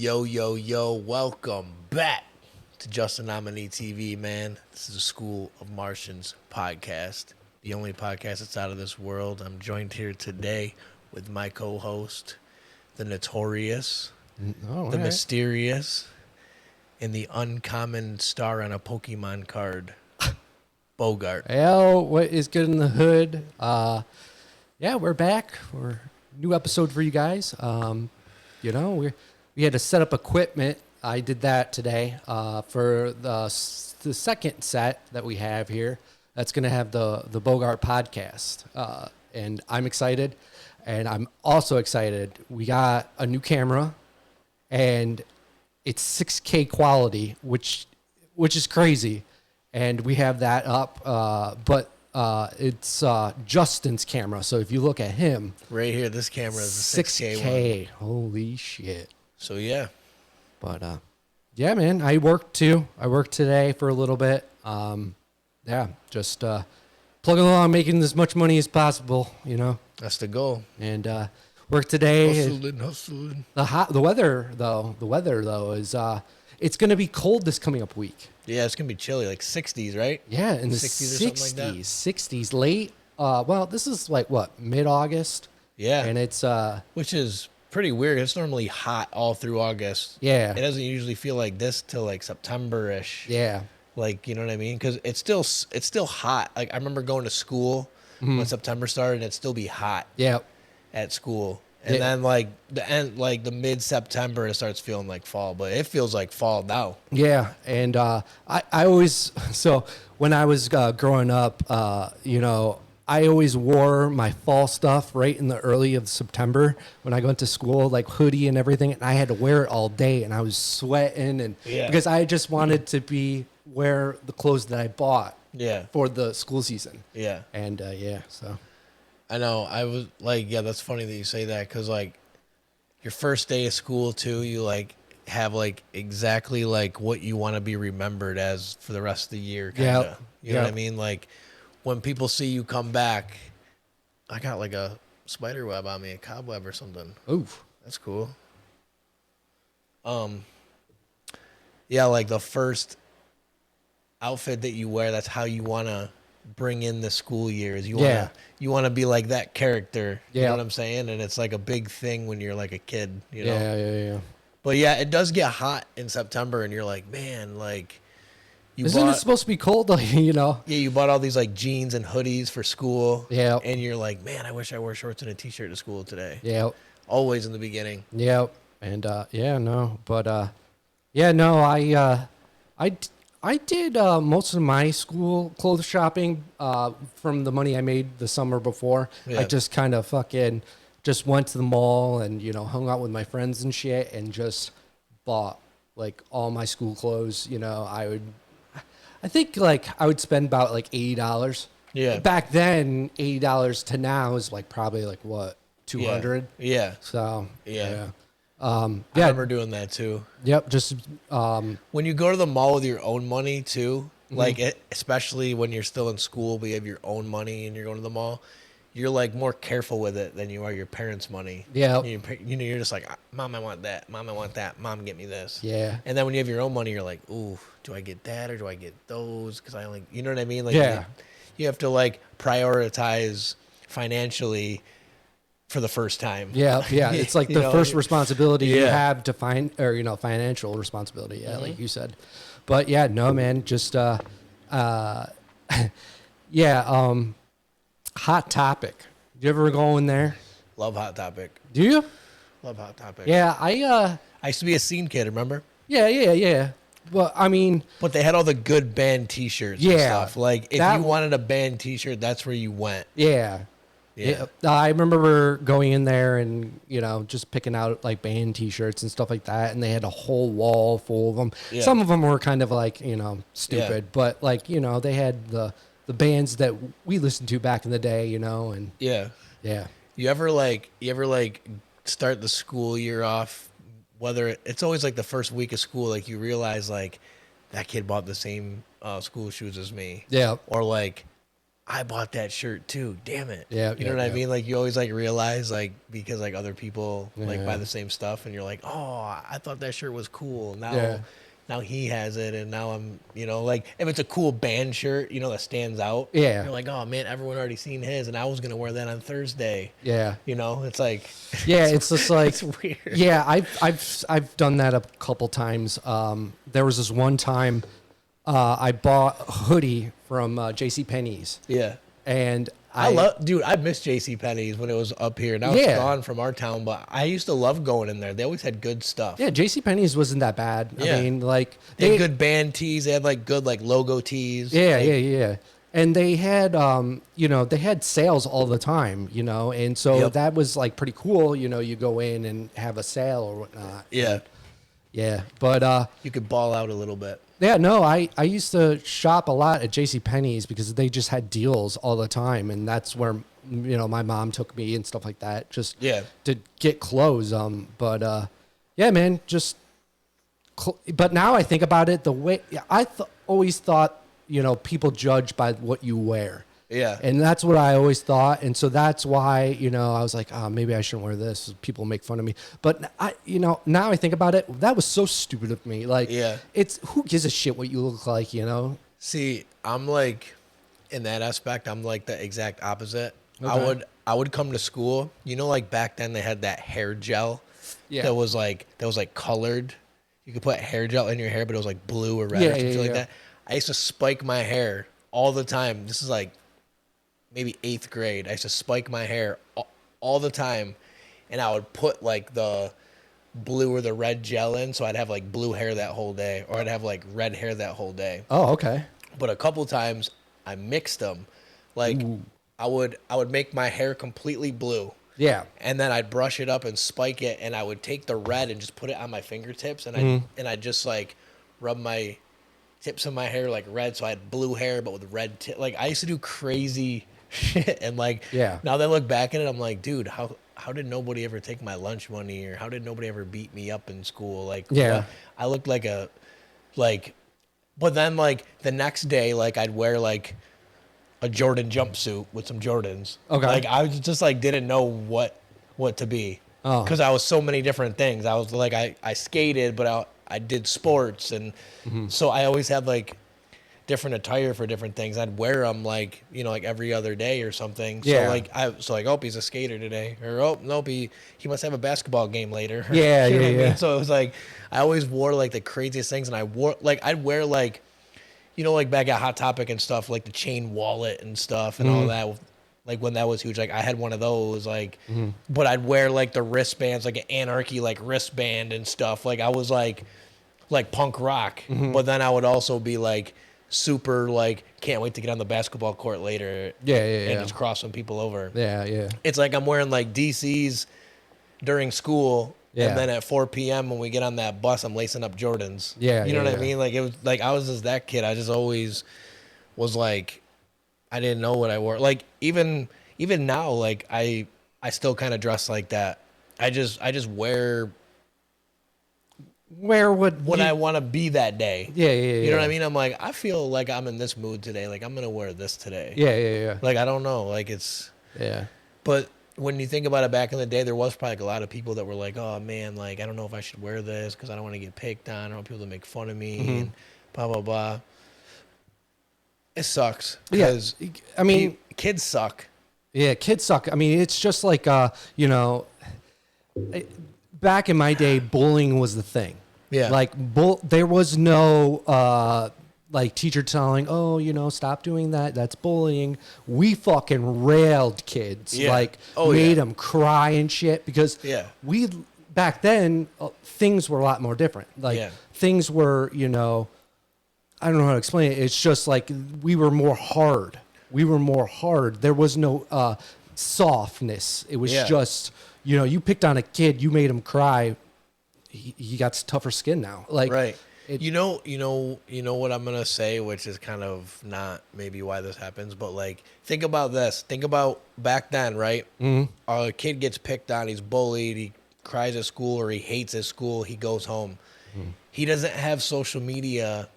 Yo, yo, yo, welcome back to Just a Nominee TV, man. This is a School of Martians podcast, the only podcast that's out of this world. I'm joined here today with my co-host, the notorious, the mysterious, and the uncommon star on a Pokemon card, Bogart. Yo, what is good in the hood? Yeah, we're back. We're new episode for you guys. We had to set up equipment. I did that today for the second set that we have here. That's going to have the Bogart podcast. And I'm excited. And I'm also excited. We got a new camera, and it's 6K quality, which is crazy. And we have that up, but it's Justin's camera. So if you look at him, Right here, this camera is a 6K one. Holy shit. So, yeah. But, yeah, man, I worked too. I worked today for a little bit. Just plugging along, making as much money as possible, you know. That's the goal. And worked today. Hustling. The weather though is it's going to be cold this coming up week. Yeah, it's going to be chilly, like 60s, right? Yeah, in the 60s or something like that. 60s late. Well, this is like what, mid-August? Yeah. And it's which is pretty weird. It's normally hot all through August. Yeah. It doesn't usually feel like this till like September-ish. Yeah. Like, you know what I mean? Because it's still hot. Like, I remember going to school when September started, and it'd still be hot. Yeah. At school. And then like the mid-September, it starts feeling like fall, but it feels like fall now. Yeah, and I always, so when I was growing up, I always wore my fall stuff right in the early of September when I went to school, like hoodie and everything, and I had to wear it all day, and I was sweating, and because I just wanted to wear the clothes that I bought for the school season. Yeah. And so. I know. I was like, yeah, that's funny that you say that, because like your first day of school too, you like have like exactly like what you want to be remembered as for the rest of the year. Kinda. You know what I mean? Like when people see you come back, I got like a spider web on me, a cobweb or something. Oof, that's cool. Yeah, like the first outfit that you wear, that's how you want to bring in the school years. You want to be like that character. You know what I'm saying? And it's like a big thing when you're like a kid, you know? Yeah. But yeah, it does get hot in September, and you're like, man, like Isn't it supposed to be cold, like, you know? Yeah, you bought all these like jeans and hoodies for school. Yeah. And you're like, man, I wish I wore shorts and a t-shirt to school today. Yeah. Always in the beginning. Yeah. And I did most of my school clothes shopping from the money I made the summer before. Yeah. I just kind of just went to the mall and, hung out with my friends and shit and just bought like all my school clothes. I think like I would spend about like $80. Yeah. Back then, $80 to now is like probably like what, $200? Yeah. So, yeah. I remember doing that too. Yep. Just when you go to the mall with your own money too, like especially when you're still in school, but you have your own money and you're going to the mall, you're like more careful with it than you are your parents' money. Yeah. You're just like, Mom, I want that. Mom, I want that. Mom, get me this. Yeah. And then when you have your own money, you're like, ooh, do I get that or do I get those? Because I only, you know what I mean? Like, you have to like prioritize financially for the first time. Yeah. It's like the first responsibility you have to financial responsibility. Yeah, like you said. But yeah, no, man, just Hot Topic. Do you ever go in there? Love Hot Topic. Do you? Love Hot Topic. Yeah, I used to be a scene kid, remember? Yeah. Well, I mean, but they had all the good band T-shirts and stuff. Like if you wanted a band T-shirt, that's where you went. Yeah. I remember going in there and, just picking out like band T-shirts and stuff like that. And they had a whole wall full of them. Yeah. Some of them were kind of like, stupid, but like, they had the bands that we listened to back in the day, and yeah. You ever start the school year off, whether it's always like the first week of school, like you realize like that kid bought the same school shoes as me. Yeah. Or like I bought that shirt too. Damn it. Yeah, You know yeah, what I yeah. mean? Like you always like realize like because like other people like buy Yeah. the same stuff and you're like, oh, I thought that shirt was cool. Yeah. Now he has it and now I'm, you know, like if it's a cool band shirt, you know, that stands out. Yeah. You're like, oh man, everyone already seen his and I was gonna wear that on Thursday. Yeah. You know, it's like Yeah, it's just like it's weird. Yeah, I've done that a couple times. There was this one time I bought a hoodie from J.C. Penney's, Yeah. and Dude, I miss J.C. Penney's when it was up here. Now Yeah. it's gone from our town, but I used to love going in there. They always had good stuff. yeah, J.C. Penney's wasn't that bad. Yeah. I mean, like They had good band tees. They had like good like logo tees. Yeah, Like, yeah. And they had, they had sales all the time, and so Yep. that was like pretty cool. You go in and have a sale or whatnot. Yeah. Yeah. But, You could ball out a little bit. yeah, no, I used to shop a lot at J.C. Penney's because they just had deals all the time. And that's where, my mom took me and stuff like that just Yeah. to get clothes. Yeah, man, but now I think about it, the way always thought, people judge by what you wear. Yeah. And that's what I always thought. And so that's why, I was like, oh, maybe I shouldn't wear this. People make fun of me. But now I think about it, that was so stupid of me. Like, Yeah. it's who gives a shit what you look like, See, I'm like, in that aspect, I'm like the exact opposite. Okay. I would come to school. You know, like back then they had that hair gel. Yeah. That was like colored. You could put hair gel in your hair, but it was like blue or red or something like that. I used to spike my hair all the time. This is like maybe 8th grade. I used to spike my hair all the time, and I would put like the blue or the red gel in, so I'd have like blue hair that whole day, or I'd have like red hair that whole day. Oh, okay. But a couple times I mixed them. Like I would make my hair completely blue. Yeah. And then I'd brush it up and spike it, and I would take the red and just put it on my fingertips, and I'd just like rub my tips of my hair like red, so I had blue hair but with red tip. Like I used to do crazy shit, and like now that I look back at it, I'm like, dude, how did nobody ever take my lunch money, or how did nobody ever beat me up in school? Like I looked like a but then like the next day, like I'd wear like a Jordan jumpsuit with some Jordans. Okay. Like I was just like didn't know what to be. Because I was so many different things. I was like I skated, but I did sports, and so I always had like different attire for different things. I'd wear them like like every other day or something. Yeah. So like oh, he's a skater today, or oh nope, he must have a basketball game later. Yeah, You know yeah, what I mean? yeah. So it was like I always wore like the craziest things, and I'd wear like like back at Hot Topic and stuff, like the chain wallet and stuff and all that. Like when that was huge, like I had one of those, like, but I'd wear like the wristbands, like an Anarchy like wristband and stuff. Like I was like punk rock, but then I would also be like super like can't wait to get on the basketball court later. And just cross some people over. Yeah. It's like I'm wearing like DCs during school. Yeah. And then at 4 p.m. when we get on that bus, I'm lacing up Jordans. Yeah, You know yeah, what I yeah. mean? Like it was like I was just that kid. I just always was like I didn't know what I wore. Like even now, like I still kind of dress like that. I just wear what I want to be that day. Yeah. You know what I mean? I'm like I feel like I'm in this mood today. Like I'm gonna wear this today. Yeah. Like I don't know. Like it's Yeah. but when you think about it, back in the day, there was probably like a lot of people that were like, "Oh man, like I don't know if I should wear this because I don't want to get picked on. I don't want people to make fun of me and blah blah blah." It sucks because I mean, kids suck. Yeah, kids suck. I mean, it's just like back in my day, bullying was the thing. Yeah. Like there was no like teacher telling, "Oh, stop doing that. That's bullying." We fucking railed kids. Yeah. Like Oh, made yeah. them cry and shit because we back then things were a lot more different. Like things were, I don't know how to explain it. It's just like we were more hard. There was no softness. It was just, you picked on a kid, you made him cry. He got tougher skin now. Like, right. You know what I'm gonna say, which is kind of not maybe why this happens, but like think about this. Think about back then, right? A kid gets picked on, he's bullied, he cries at school, or he hates his school, he goes home. He doesn't have social media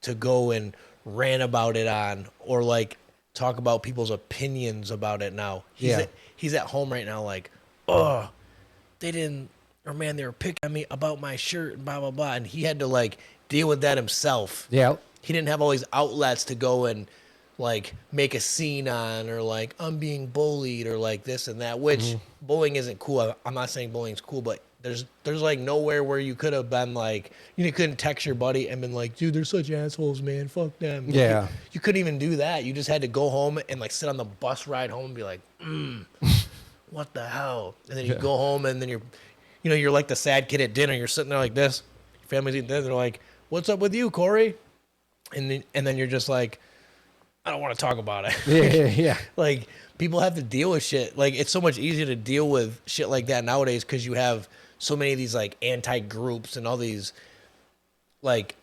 to go and rant about it on, or like talk about people's opinions about it now. Yeah. He's at home right now like, oh, they didn't, or man, they were picking on me about my shirt and blah, blah, blah. And he had to like deal with that himself. Yeah. He didn't have all these outlets to go and like make a scene on, or like I'm being bullied or like this and that, which bullying isn't cool. I'm not saying bullying's cool, but there's like nowhere where you could have been like, you couldn't text your buddy and been like, dude, they're such assholes, man. Fuck them. Like, Yeah. you couldn't even do that. You just had to go home and like sit on the bus ride home and be like, what the hell? And then you go home and then you're like the sad kid at dinner. You're sitting there like this. Your family's eating dinner. They're like, what's up with you, Corey? And then you're just like, I don't want to talk about it. Yeah. Like, people have to deal with shit. Like, it's so much easier to deal with shit like that nowadays because you have so many of these, like, anti-groups and all these, like,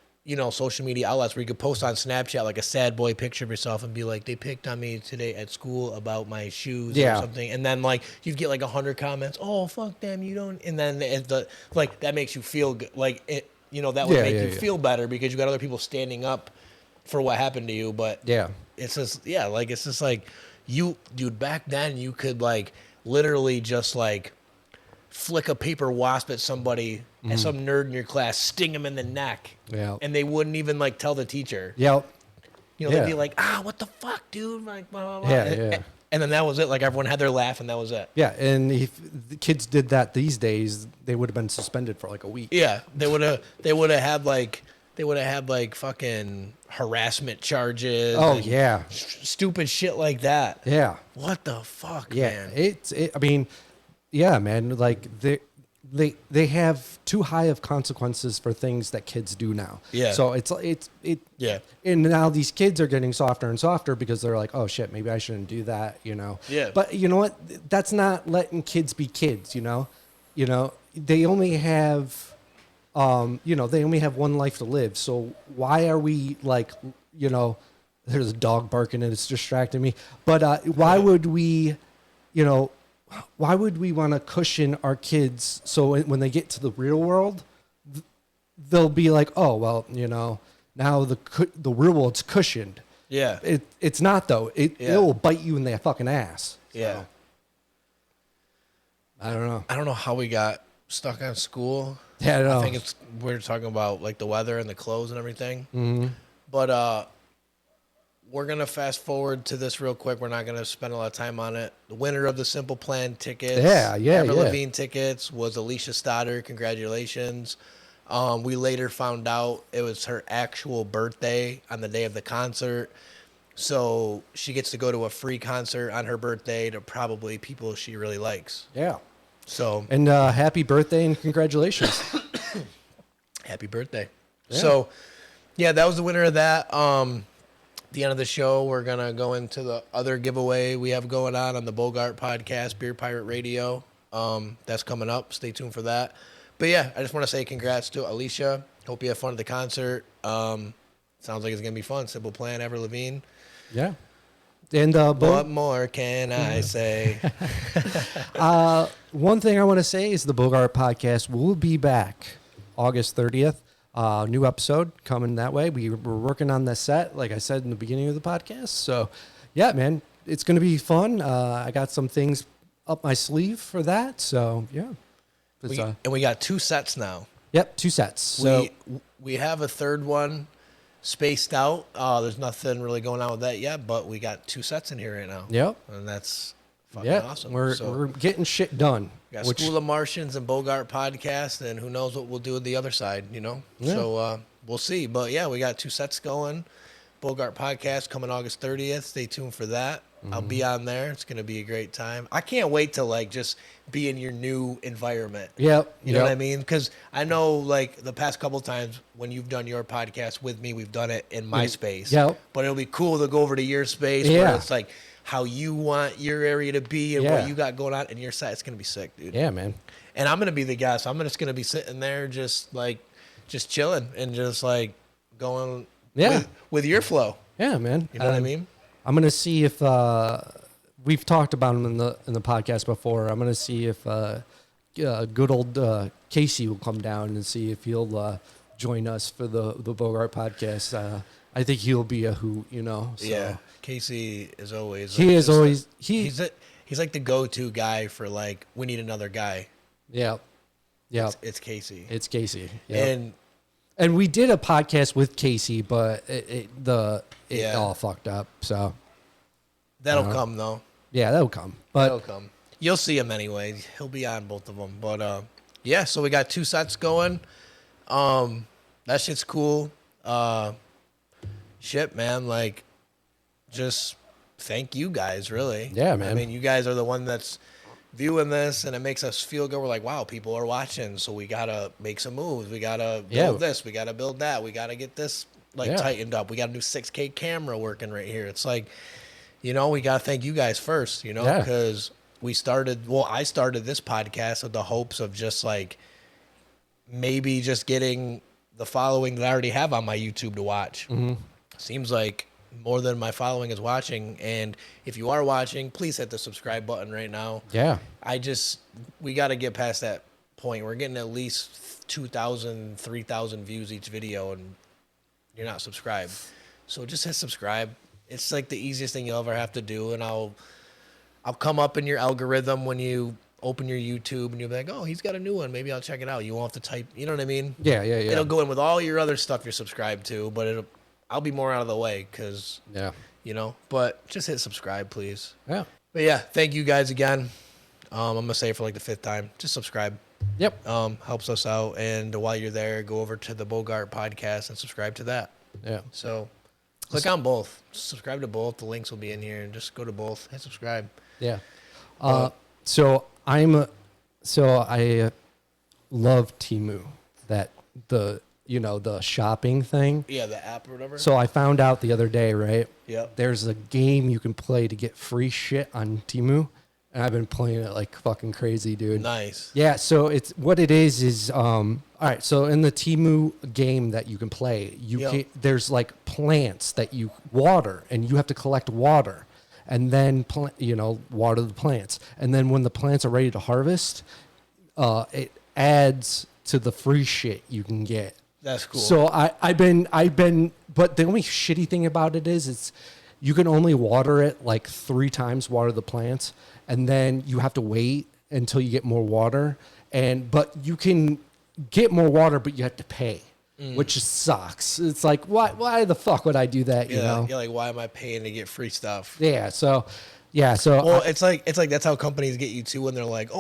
social media outlets where you could post on Snapchat, like, a sad boy picture of yourself and be like, they picked on me today at school about my shoes or something. And then, like, you get, like, 100 comments, oh, fuck them, you don't. And then, that makes you feel good. Like, that would make you feel better because you got other people standing up for what happened to you. But it's just it's just like dude, back then you could like literally just like flick a paper wasp at somebody and some nerd in your class, sting him in the neck, and they wouldn't even like tell the teacher. They'd be like, what the fuck, dude, like blah, blah, blah. And then that was it. Like, everyone had their laugh and that was it. And if the kids did that these days, they would have been suspended for like a week. They would have had like fucking harassment charges. Oh yeah, stupid shit like that. Yeah. What the fuck, man? Yeah, I mean, man. Like they have too high of consequences for things that kids do now. Yeah. So it's yeah. And now these kids are getting softer and softer because they're like, oh shit, maybe I shouldn't do that. Yeah. But you know what? That's not letting kids be kids. They only have. They only have one life to live. So why are we like, there's a dog barking and it's distracting me. But why would we want to cushion our kids so when they get to the real world, they'll be like, oh, well, now the real world's cushioned. Yeah. It's not, though. It will bite you in the fucking ass. So. Yeah. I don't know. I don't know how we got stuck on school. Yeah, I know. I think we're talking about like the weather and the clothes and everything. Mm-hmm. But we're gonna fast forward to this real quick. We're not gonna spend a lot of time on it. The winner of the Simple Plan tickets, Avril Lavigne tickets, was Alicia Stoddard. Congratulations. We later found out it was her actual birthday on the day of the concert. So she gets to go to a free concert on her birthday to probably people she really likes. Yeah. So and happy birthday and congratulations. Happy birthday. Yeah. So yeah, that was the winner of that. The end of the show, we're gonna go into the other giveaway we have going on the Bogart podcast, Beer Pirate Radio. That's coming up. Stay tuned for that. But yeah, I just want to say congrats to Alicia. Hope you have fun at the concert. Sounds like it's gonna be fun. Simple Plan, Avril Lavigne. Yeah. And what more can I say? One thing I want to say is the Bogart podcast will be back August 30th. New episode coming that way. We're working on the set, like I said in the beginning of the podcast. So, yeah, man, it's going to be fun. I got some things up my sleeve for that. So, yeah. And we got 2 sets now. Yep, 2 sets. So we have a third one spaced out. There's nothing really going on with that yet, but we got 2 sets in here right now. Yep. And that's fucking awesome. We're getting shit done. We got School of Martians and Bogart podcast, and who knows what we'll do with the other side, Yeah. So we'll see. But yeah, we got 2 sets going. Bogart podcast coming August 30th. Stay tuned for that. Mm-hmm. I'll be on there. It's going to be a great time. I can't wait to like just be in your new environment. Yep. You know what I mean? Because I know like the past couple times when you've done your podcast with me, we've done it in my space. Yep. But it'll be cool to go over to your space where it's like how you want your area to be and what you got going on in your side. It's going to be sick, dude. Yeah, man. And I'm going to be the guy. So I'm just going to be sitting there just chilling and just like going with your flow. Yeah, man. You know what I mean? I'm gonna see if we've talked about him in the podcast before. I'm gonna see if good old Casey will come down and see if he'll join us for the Bogart podcast. I think he'll be a hoot, So. Yeah, Casey is always. He like, is just always he's like the go-to guy for like we need another guy. Yeah. Yeah. It's Casey. It's Casey. Yep. And we did a podcast with Casey, but it Yeah. all fucked up. So that'll come though. yeah, that'll come. But That'll come. You'll see him anyway. He'll be on both of them. But yeah, so we got 2 sets going. That shit's cool. Shit, man. Like, just thank you guys, really. Yeah, man. I mean, you guys are the one that's viewing this, and it makes us feel good. We're like, wow, people are watching, so we gotta make some moves. We gotta build this. We gotta build that. We gotta get this tightened up. We got a new 6K camera working right here. It's like, we gotta thank you guys first, because I started this podcast with the hopes of just like maybe just getting the following that I already have on my YouTube to watch. Mm-hmm. Seems like more than my following is watching. And if you are watching, please hit the subscribe button right now. Yeah. We got to get past that point. We're getting at least 2,000, 3,000 views each video, and you're not subscribed. So just hit subscribe. It's like the easiest thing you'll ever have to do. And I'll come up in your algorithm when you open your YouTube, and you'll be like, oh, he's got a new one. Maybe I'll check it out. You won't have to type, you know what I mean? Yeah. It'll go in with all your other stuff you're subscribed to, but I'll be more out of the way because, but just hit subscribe, please. Yeah. But yeah, thank you guys again. I'm going to say it for like the 5th time. Just subscribe. Yep. Helps us out. And while you're there, go over to the Bogart podcast and subscribe to that. Yeah. So click on both. Subscribe to both. The links will be in here, and just go to both. Hit subscribe. Yeah. So I love Temu, the shopping thing. Yeah, the app or whatever. So I found out the other day, right? Yep. There's a game you can play to get free shit on Temu, and I've been playing it like fucking crazy, dude. Nice. Yeah. So it's what it is. All right. So in the Temu game that you can play, there's like plants that you water, and you have to collect water. And then, water the plants. And then when the plants are ready to harvest, it adds to the free shit you can get. That's cool. So I've been, but the only shitty thing about it is you can only water it like 3 times, water the plants. And then you have to wait until you get more water. But you can get more water, but you have to pay. Which just sucks. It's like, why the fuck would I do that? Yeah, like, why am I paying to get free stuff? Yeah. So. Well, it's like that's how companies get you too, when they're like,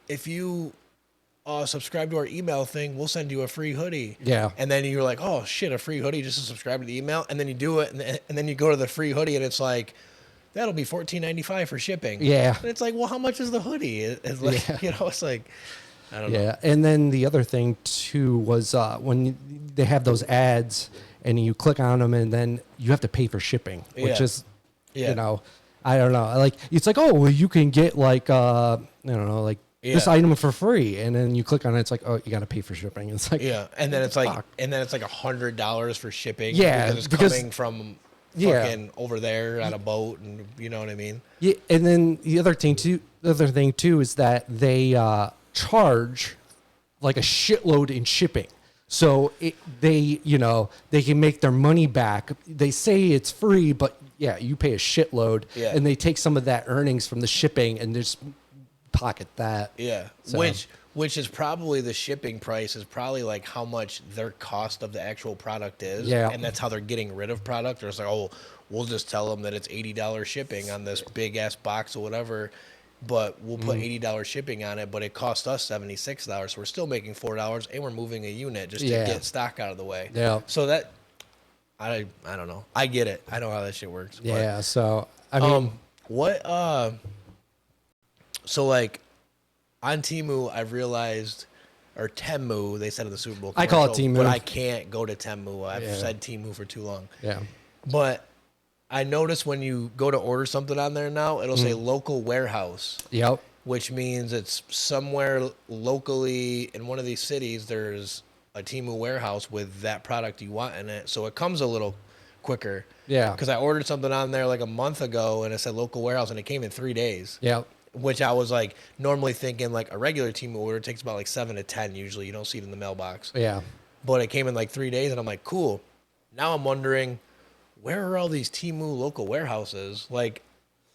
if you subscribe to our email thing, we'll send you a free hoodie. Yeah. And then you're like, oh shit, a free hoodie just to subscribe to the email, and then you do it, and then you go to the free hoodie, and it's like, that'll be $14.95 for shipping. Yeah. And it's like, well, how much is the hoodie? It's like, it's like. I don't know. Yeah, and then the other thing too was when they have those ads and you click on them, and then you have to pay for shipping, which is, I don't know. Like, it's like, oh, well, you can get like, I don't know, like this item for free, and then you click on it, it's like, oh, you got to pay for shipping. It's like, and then it's like, $100 for shipping. Yeah, because it's coming from fucking over there on a boat, and you know what I mean. Yeah, and then the other thing too is that they charge like a shitload in shipping. So they can make their money back. They say it's free, but you pay a shitload, and they take some of that earnings from the shipping and just pocket that. Yeah. So. Which is probably the shipping price is probably like how much their cost of the actual product is. Yeah. And that's how they're getting rid of product. Or it's like, oh, we'll just tell them that it's $80 shipping on this big ass box or whatever. But we'll put $80 shipping on it, but it cost us $76. So we're still making $4, and we're moving a unit just to get stock out of the way. Yeah. So that I don't know. I get it. I know how that shit works. Yeah. But, so I mean, so like on Temu, I've realized, or Temu, they said in the Super Bowl. I call it Temu, but I can't go to Temu. I've said Temu for too long. Yeah. But I noticed when you go to order something on there now, it'll say local warehouse. Yep. Which means it's somewhere locally in one of these cities, there's a Temu warehouse with that product you want in it. So it comes a little quicker. Yeah. Because I ordered something on there like a month ago, and it said local warehouse, and it came in 3 days. Yep. Which I was like normally thinking like a regular Temu order takes about like 7 to 10 usually. You don't see it in the mailbox. Yeah. But it came in like 3 days, and I'm like, cool. now I'm wondering, where are all these Temu local warehouses? Like,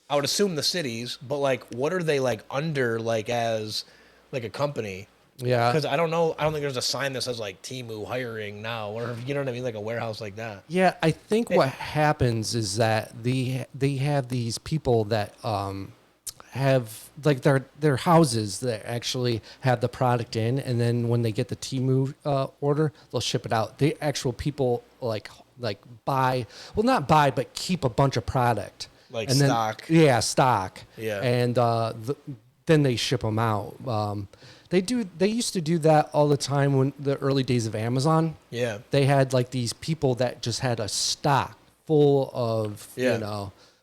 I would assume the cities, but like, what are they like under, like as like a company? Yeah. Because I don't know. I don't think there's a sign that says like Temu hiring now, or you know what I mean, like a warehouse like that. Yeah, I think what happens is that they have these people that have like their houses that actually have the product in, and then when they get the Temu order, they'll ship it out. The actual people like buy, well, not buy, but keep a bunch of product, Like and stock. Then, yeah, stock. Yeah. And then they ship them out. They used to do that all the time when the early days of Amazon. Yeah. They had like these people that just had a stock full of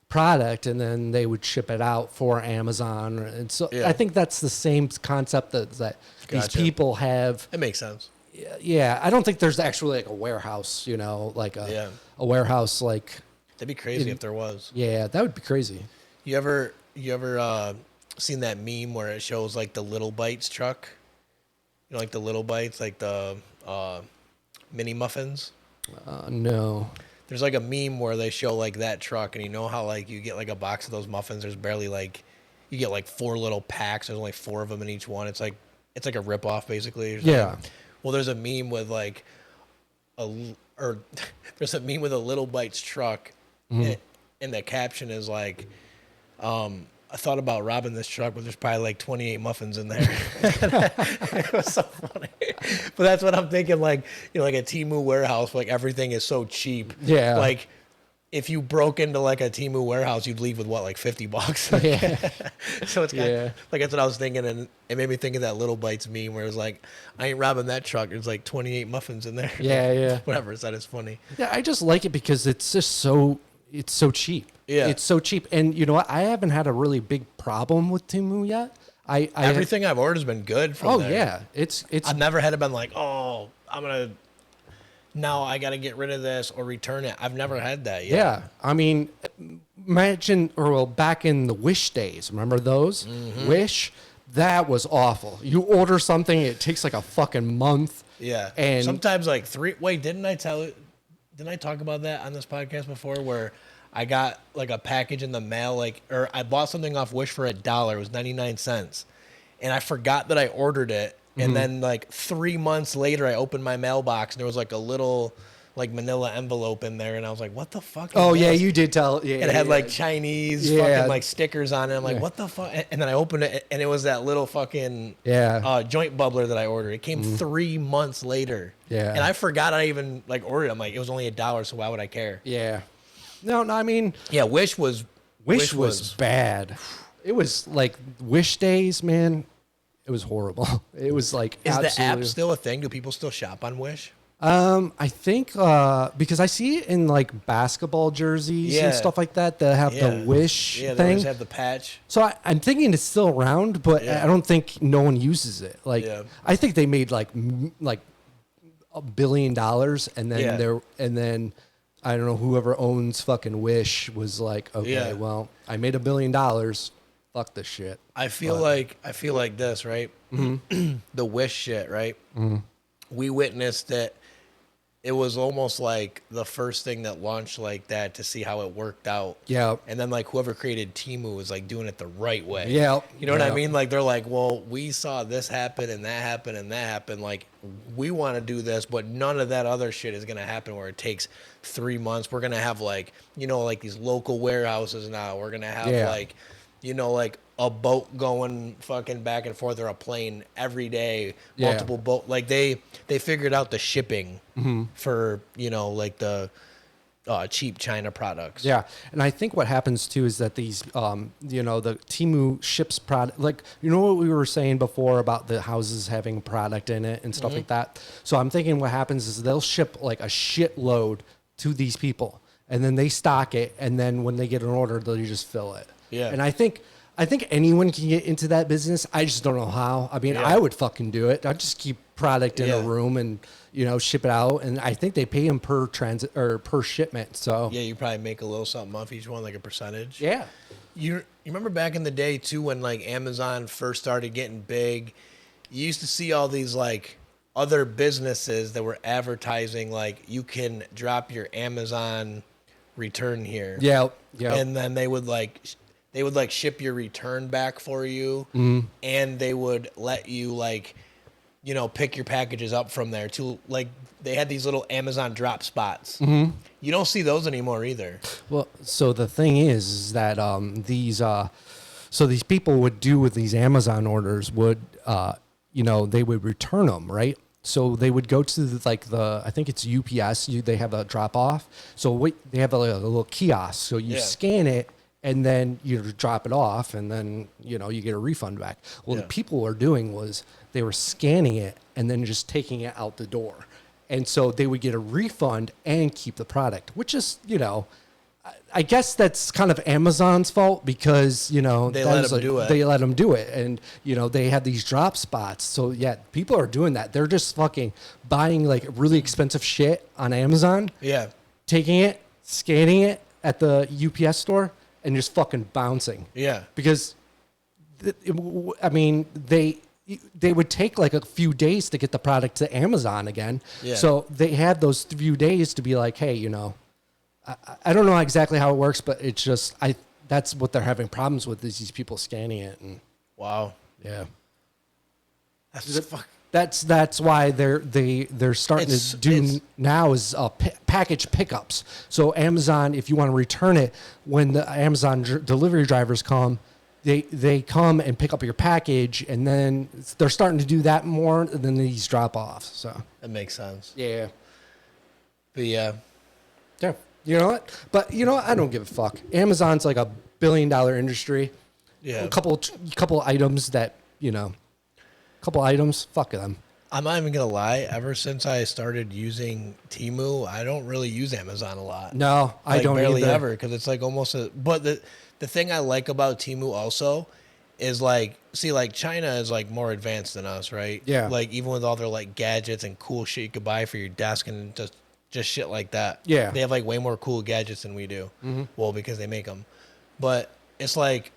product, and then they would ship it out for Amazon. And so I think that's the same concept that these Gotcha. people have. It makes sense. Yeah, I don't think there's actually like a warehouse, like a warehouse like. That'd be crazy if there was. Yeah, that would be crazy. You ever seen that meme where it shows like the Little Bites truck? You know, like the Little Bites, like the mini muffins. No. There's like a meme where they show like that truck, and you know how like you get like a box of those muffins. There's barely like you get like 4 little packs. There's only 4 of them in each one. It's like a ripoff basically. Yeah. Well, there's a meme with like there's a meme with a Little Bites truck, and the caption is like, I thought about robbing this truck, but there's probably like 28 muffins in there. It was so funny. But that's what I'm thinking, like, like a Temu warehouse, like everything is so cheap. Yeah. Like if you broke into like a Temu warehouse, you'd leave with what, like $50? Yeah. So it's kind of, like, that's what I was thinking. And it made me think of that Little Bites meme where it was like, I ain't robbing that truck. There's like 28 muffins in there. Yeah. Whatever. That is funny. Yeah, I just like it because it's just it's so cheap. Yeah. It's so cheap. And you know what? I haven't had a really big problem with Temu yet. Everything I've ordered has been good from there. Yeah. It's I've never had it been like, oh, now I got to get rid of this or return it. I've never had that yet. Yeah. I mean, back in the Wish days, remember those? Mm-hmm. Wish, that was awful. You order something, it takes like a fucking month. Yeah. And sometimes like 3. Wait, didn't I talk about that on this podcast before where I got like a package in the mail, or I bought something off Wish for $1. It was 99 cents. And I forgot that I ordered it. And then like 3 months later, I opened my mailbox and there was like a little like manila envelope in there. And I was like, what the fuck? Oh, yeah, this? you did tell. Yeah, And it had like Chinese fucking like stickers on it. I'm like, what the fuck? And then I opened it and it was that little fucking joint bubbler that I ordered. It came 3 months later. Yeah. And I forgot I even like ordered it. I'm like, it was only $1, so why would I care? Yeah. No, I mean. Yeah, Wish was bad. It was like Wish days, man. It was horrible. It was like Is the app still a thing? Do people still shop on Wish? I think because I see it in like basketball jerseys and stuff like that that have the Wish they thing. always have the patch. So I'm thinking it's still around, but I don't think no one uses it. Like I think they made like $1 billion, and then I don't know, whoever owns fucking Wish was like, okay, well, I made $1 billion. Fuck this shit. I feel like this, right? The Wish shit, right? We witnessed it. It was almost like the first thing that launched like that to see how it worked out. Yeah. And then like whoever created Temu was like doing it the right way. Yeah. You know what I mean? Like they're like, well, we saw this happen and that happened and that happened. Like we want to do this, but none of that other shit is gonna happen where it takes 3 months. We're gonna have like, like these local warehouses now. We're gonna have like, like a boat going fucking back and forth or a plane every day, multiple boat. Like they figured out the shipping for, like the cheap China products. Yeah. And I think what happens too is that these, the Temu ships product, like, what we were saying before about the houses having product in it and stuff like that. So I'm thinking what happens is they'll ship like a shitload to these people and then they stock it. And then when they get an order, they'll just fill it. Yeah. And I think anyone can get into that business. I just don't know how. I mean, I would fucking do it. I'd just keep product in a room and, ship it out. And I think they pay them per transit or per shipment. So yeah, you probably make a little something off each one, like a percentage. Yeah. You remember back in the day too, when like Amazon first started getting big, you used to see all these like other businesses that were advertising like you can drop your Amazon return here. Yeah, yeah. And then they would like ship your return back for you, and they would let you like, you know, pick your packages up from there too. Like they had these little Amazon drop spots. You don't see those anymore either. Well, so the thing is that these people would do with these Amazon orders would, they would return them, right? So they would go to I think it's UPS. They have a drop off. So they have a little kiosk. So you scan it and then you drop it off, and then you get a refund back. Well, the people were doing was they were scanning it and then just taking it out the door, and so they would get a refund and keep the product, which is I guess that's kind of Amazon's fault because, they let them do it. They let them do it. And, they have these drop spots. So, yeah, people are doing that. They're just fucking buying, like, really expensive shit on Amazon. Yeah. Taking it, scanning it at the UPS store, and just fucking bouncing. Yeah. Because, they would take, like, a few days to get the product to Amazon again. Yeah. So they had those few days to be like, hey, I don't know exactly how it works, but it's just that's what they're having problems with is these people scanning it. And wow, yeah, that's why they're starting to do now is package pickups. So Amazon, if you want to return it, when the Amazon delivery drivers come, they come and pick up your package, and then they're starting to do that more than these drop offs. So that makes sense. Yeah, but yeah. You know what? But I don't give a fuck. Amazon's like $1 billion industry. Yeah. A couple items that, couple items, fuck them. I'm not even going to lie. Ever since I started using Temu, I don't really use Amazon a lot. No, I don't barely either. ever, because it's like almost but the thing I like about Temu also is like, see, like China is like more advanced than us, right? Yeah. Like even with all their like gadgets and cool shit you could buy for your desk and just shit like that. Yeah. They have like way more cool gadgets than we do. Mm-hmm. Well, because they make them. But it's like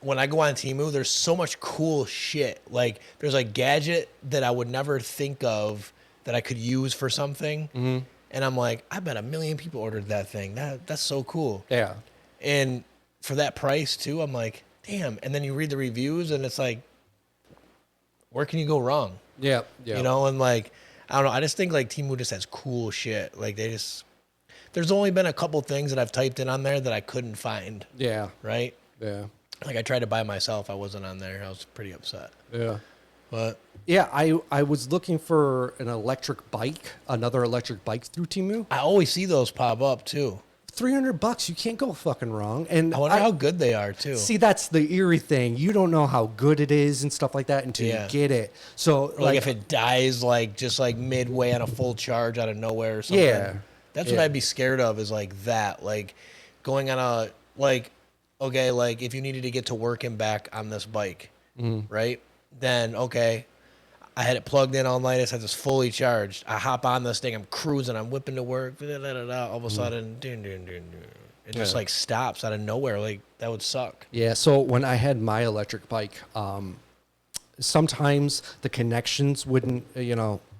when I go on Temu, there's so much cool shit. Like there's a gadget that I would never think of that I could use for something. Mm-hmm. And I'm like, I bet 1 million people ordered that thing. That's so cool. Yeah. And for that price too, I'm like, damn. And then you read the reviews and it's like, where can you go wrong? Yeah. Yeah. And like, I don't know. I just think like Temu just has cool shit. Like there's only been a couple things that I've typed in on there that I couldn't find. Yeah. Right? Yeah. Like I tried to buy myself. I wasn't on there. I was pretty upset. Yeah. But yeah, I was looking for another electric bike through Temu. I always see those pop up too. $300, you can't go fucking wrong. And I wonder how good they are too. See, that's the eerie thing. You don't know how good it is and stuff like that until you get it. So like if it dies like just like midway on a full charge out of nowhere or something. Yeah. That's what I'd be scared of is like that. Like going on a like okay, like if you needed to get to work and back on this bike, right? Then okay. I had it plugged in all night. It says it's fully charged. I hop on this thing. I'm cruising. I'm whipping to work. All of a sudden, it just like stops out of nowhere. Like that would suck. Yeah. So when I had my electric bike, sometimes the connections wouldn't,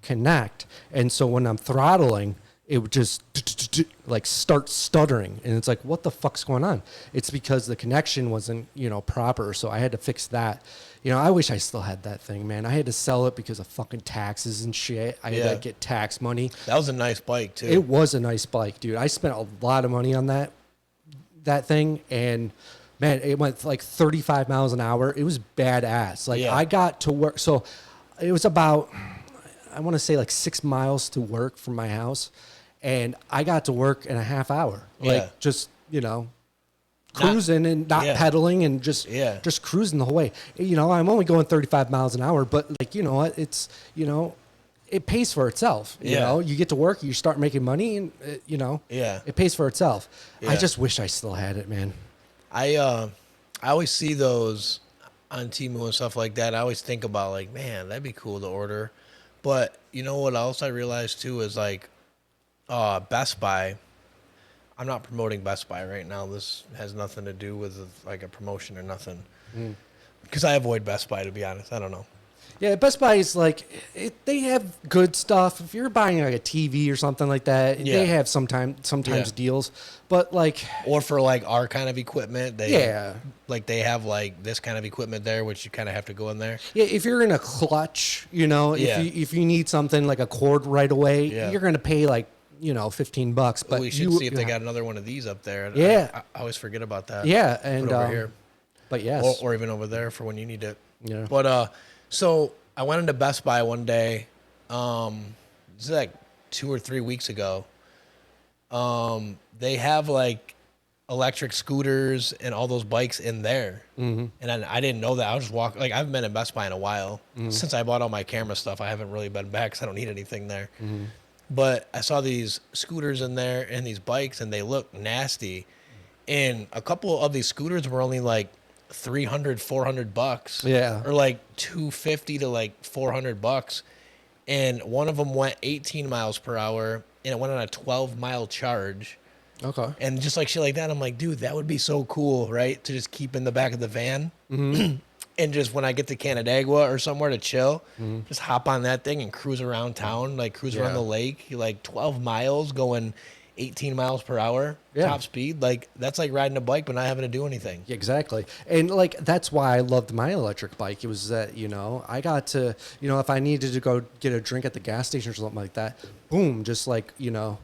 connect, and so when I'm throttling, it would just like start stuttering, and it's like, what the fuck's going on? It's because the connection wasn't, proper. So I had to fix that. I wish I still had that thing, man. I had to sell it because of fucking taxes and shit. I had to get tax money. That was a nice bike too. It was a nice bike, dude. I spent a lot of money on that thing, and man, it went like 35 miles an hour. It was badass. Like I got to work. So it was about, I want to say like 6 miles to work from my house. And I got to work in a half hour. Like just, cruising and not pedaling and just cruising the whole way. I'm only going 35 miles an hour, but like, you know what? It's, it pays for itself. You know, you get to work, you start making money and, it pays for itself. Yeah. I just wish I still had it, man. I always see those on Temu and stuff like that. I always think about like, man, that'd be cool to order. But you know what else I realized too is like, Best Buy. I'm not promoting Best Buy right now. This has nothing to do with like a promotion or nothing. Because I avoid Best Buy, to be honest. I don't know. Yeah, Best Buy is like they have good stuff. If you're buying like a TV or something like that, Yeah. they have sometimes Yeah. deals. But like, Or for like our kind of equipment, yeah, they have like this kind of equipment there, which you kind of have to go in there. yeah. If you're in a clutch, you know, Yeah. if you need something like a cord right away, Yeah. you're gonna pay like $15. But We should see if they got another one of these up there. Yeah. I always forget about that. yeah, Put and over here. but yes, Or even over there for when you need it. Yeah. But so I went into Best Buy one day. This is like 2 or 3 weeks ago. They have like electric scooters and all those bikes in there. Mm-hmm. And I didn't know that. I was just walking. Like, I haven't been in Best Buy in a while. Mm-hmm. Since I bought all my camera stuff, I haven't really been back because I don't need anything there. Mm-hmm. But I saw these scooters in there and these bikes, and they look nasty. And a couple of these scooters were only like $300-$400. Yeah. Or like $250 to like $400. And one of them went 18 miles per hour, and it went on a 12-mile charge. okay. And just like shit like that, I'm like, dude, that would be so cool, right? To just keep in the back of the van. Mm-hmm. And just when I get to Canandaigua or somewhere to chill, just hop on that thing and cruise around town, like cruise around the lake, like 12 miles going 18 miles per hour, top speed. Like, that's like riding a bike but not having to do anything. Exactly. And like, that's why I loved my electric bike. It was that, I got to, if I needed to go get a drink at the gas station or something like that, boom, just like, go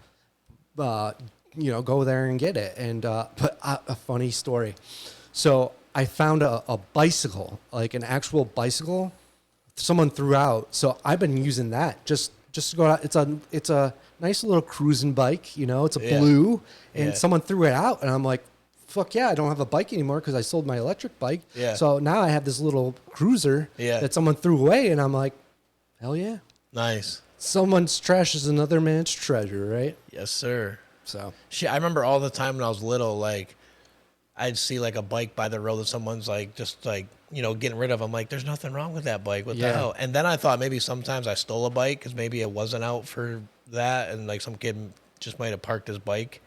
there and get it. And, but a funny story. So I found a bicycle, like an actual bicycle someone threw out. So I've been using that just to go out. It's a nice little cruising bike, it's a blue, and someone threw it out, and I'm like, fuck yeah, I don't have a bike anymore because I sold my electric bike. Yeah. So now I have this little cruiser that someone threw away, and I'm like, hell yeah. Nice. Someone's trash is another man's treasure, right? Yes, sir. So Shit, I remember all the time when I was little, like, I'd see like a bike by the road that someone's like just like getting rid of. I'm like, there's nothing wrong with that bike. What the hell? And then I thought maybe sometimes I stole a bike because maybe it wasn't out for that, and like some kid just might have parked his bike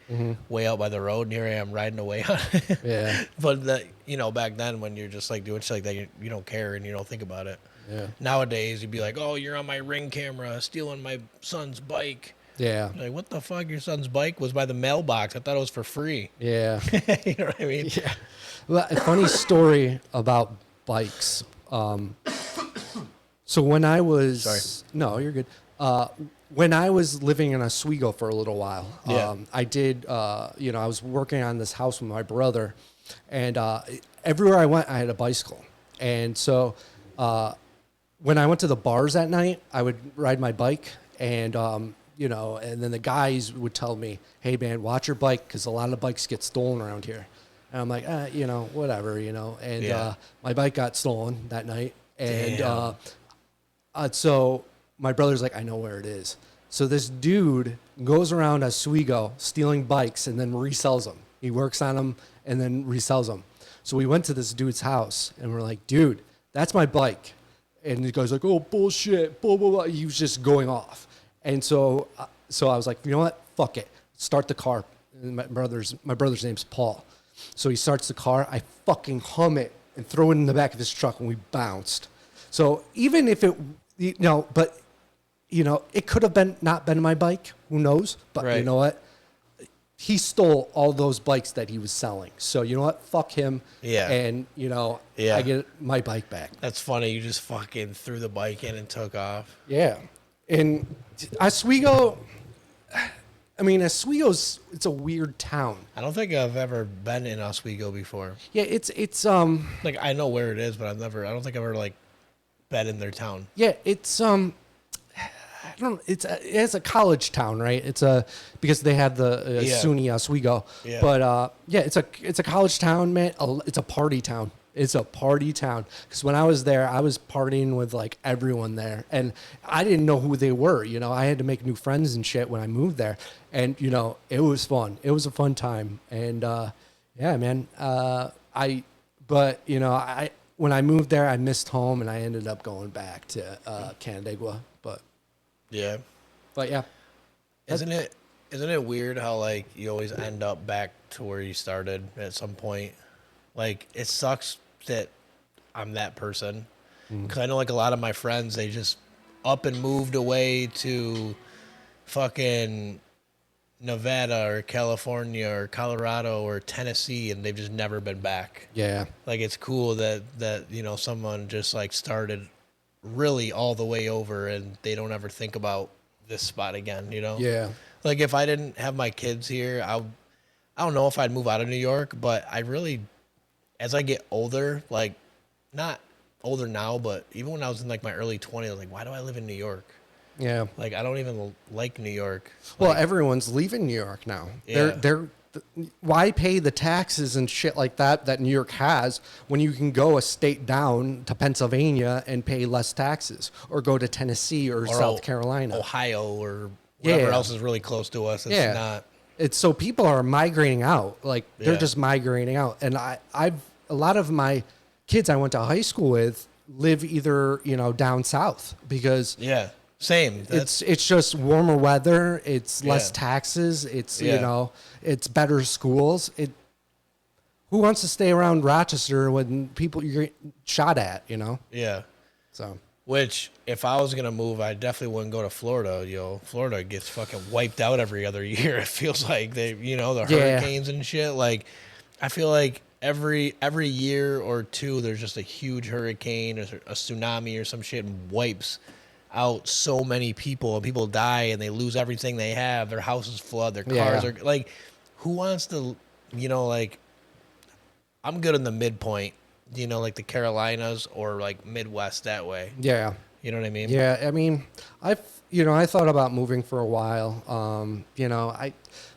way out by the road, and here I am riding away on it. Yeah. But back then when you're just like doing shit like that, you don't care and you don't think about it. Yeah. Nowadays you'd be like, oh, you're on my Ring camera stealing my son's bike. Yeah. Like, what the fuck? Your son's bike was by the mailbox. I thought it was for free. Yeah. You know what I mean? Yeah. Well, a funny story about bikes. So when I was... Sorry. No, you're good. When I was living in Oswego for a little while, I did, I was working on this house with my brother, and everywhere I went, I had a bicycle. And so when I went to the bars at night, I would ride my bike, and... and then the guys would tell me, hey, man, watch your bike because a lot of bikes get stolen around here. And I'm like, whatever, And my bike got stolen that night. And so my brother's like, I know where it is. So this dude goes around Oswego stealing bikes and then resells them. He works on them and then resells them. So we went to this dude's house and we're like, dude, that's my bike. And the guy's like, oh, bullshit, blah, blah, blah. He was just going off. And so I was like, you know what? Fuck it. Start the car. And my brother's name's Paul. So he starts the car. I fucking hum it and throw it in the back of his truck, and we bounced. So even if it, it could have not been my bike. Who knows? But right. You know what? He stole all those bikes that he was selling. So you know what? Fuck him. Yeah. And I get my bike back. That's funny. You just fucking threw the bike in and took off. Yeah. And Oswego, Oswego's, it's a weird town. I don't think I've ever been in Oswego before. Yeah, it's like, I know where it is, but I don't think I've ever like been in their town. Yeah, it's it's a college town, right? Because they have the SUNY Oswego. Yeah. But it's a college town, man. It's a party town. It's a party town. Because when I was there, I was partying with like everyone there, and I didn't know who they were. I had to make new friends and shit when I moved there, and it was fun. It was a fun time, and yeah, man. When I moved there, I missed home, and I ended up going back to Canandaigua. Yeah. But yeah. Isn't it weird how like you always end up back to where you started at some point? Like, it sucks that I'm that person. Because I know like a lot of my friends, they just up and moved away to fucking Nevada or California or Colorado or Tennessee, and they've just never been back. Yeah. Like it's cool that someone just like started really all the way over, and they don't ever think about this spot again. Yeah. Like if I didn't have my kids here, I don't know if I'd move out of New York, but as I get older, like not older now, but even when I was in like my early 20s, I was like, why do I live in New York? Yeah. Like I don't even like New York. Well, Like, everyone's leaving New York now. Yeah. Why pay the taxes and shit like that New York has when you can go a state down to Pennsylvania and pay less taxes, or go to Tennessee or South Carolina, Ohio, or whatever Yeah. else is really close to us. It's not. It's so people are migrating out. Like they're Yeah. just migrating out. And I've a lot of my kids I went to high school with live either, down south because Yeah. Same. it's just warmer weather. It's less Yeah. taxes. It's, Yeah. it's better schools. Who wants to stay around Rochester when people you're getting shot at, Yeah. So, Which, if I was gonna move, I definitely wouldn't go to Florida. Florida gets fucking wiped out every other year. It feels like the hurricanes and shit. Like, I feel like every year or two, there's just a huge hurricane or a tsunami or some shit and wipes out so many people, and people die and they lose everything they have. Their houses flood. Their cars are like. Who wants to, like? I'm good in the midpoint. Like the Carolinas or like Midwest that way. yeah. You know what I mean? Yeah, I mean, I thought about moving for a while.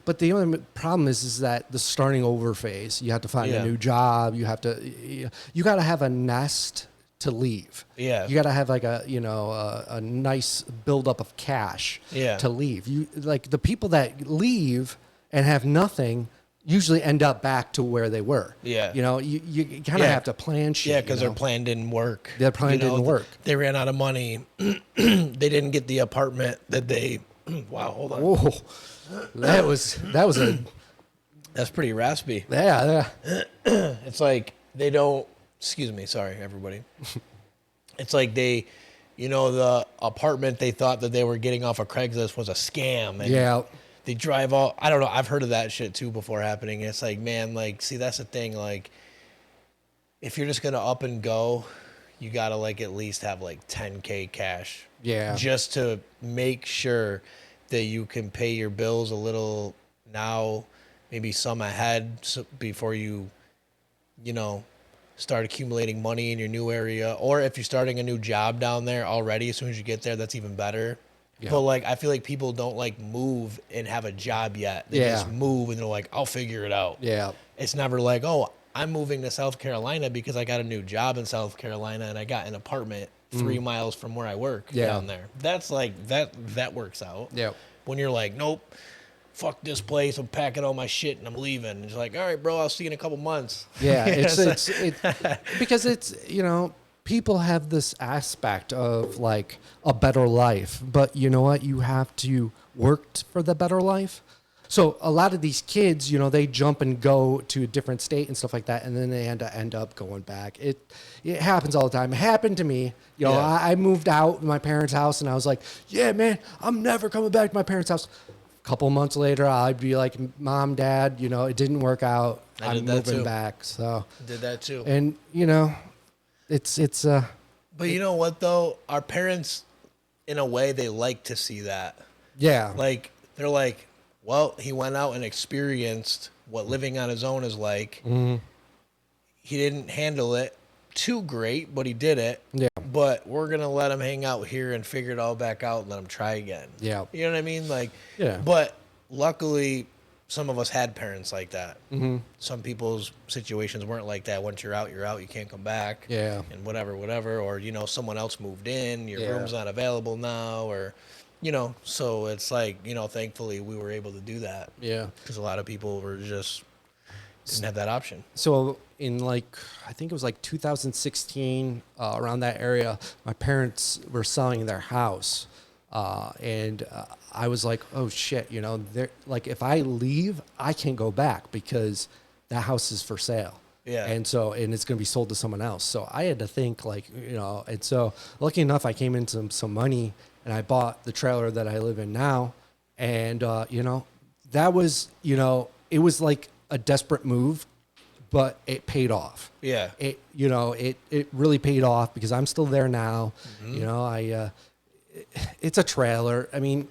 But the only problem is that the starting over phase. You have to find a new job. You have to, you got to have a nest to leave. Yeah. You got to have like a nice buildup of cash. Yeah. To leave. You like the people that leave and have nothing usually end up back to where they were. Yeah. You kind of have to plan shit. Yeah, because their plan didn't work. Their plan didn't work. They ran out of money. They didn't get the apartment that they. Wow, hold on. Whoa, that was a. That's pretty raspy. Yeah. It's like they don't. Excuse me, sorry, everybody. It's like they, the apartment they thought that they were getting off of Craigslist was a scam. And Yeah. They drive all. I don't know. I've heard of that shit too before happening. It's like, man, like, see, that's the thing. Like, if you're just gonna up and go, you gotta like at least have like 10K cash. Yeah. Just to make sure that you can pay your bills a little now, maybe some ahead, before you, start accumulating money in your new area. Or if you're starting a new job down there already, as soon as you get there, that's even better. Yeah. But like, I feel like people don't like move and have a job yet. They just move and they're like, I'll figure it out. Yeah. It's never like, oh, I'm moving to South Carolina because I got a new job in South Carolina and I got an apartment 3 miles from where I work down there. That's like, that works out. Yeah. When you're like, nope, fuck this place, I'm packing all my shit and I'm leaving. And it's like, all right, bro, I'll see you in a couple months. Yeah. It's because it's, people have this aspect of like a better life, but you know what? You have to work for the better life. So a lot of these kids, they jump and go to a different state and stuff like that, and then they end up going back. It happens all the time. It happened to me. I moved out of my parents' house, and I was like, yeah, man, I'm never coming back to my parents' house. A couple months later, I'd be like, Mom, Dad, it didn't work out. I'm moving back. So I did that too. And it's But you know what though? Our parents, in a way, they like to see that. yeah. Like, they're like, well, he went out and experienced what living on his own is like. Mm-hmm. He didn't handle it too great, but he did it. Yeah. But we're going to let him hang out here and figure it all back out and let him try again. Yeah. You know what I mean? Like, Yeah. But luckily, some of us had parents like that. Mm-hmm. Some people's situations weren't like that. Once you're out, you can't come back. Yeah. And whatever. Or, someone else moved in, your Yeah. room's not available now, or, so it's like, thankfully we were able to do that. Yeah. Because a lot of people didn't have that option. So in I think it was 2016, around that area, my parents were selling their house. And I was like, oh shit, if I leave, I can't go back because that house is for sale. Yeah. And it's going to be sold to someone else. So I had to think and so lucky enough, I came into some money and I bought the trailer that I live in now. And, that was, it was like a desperate move, but it paid off. Yeah. It really paid off because I'm still there now. It's a trailer. I mean,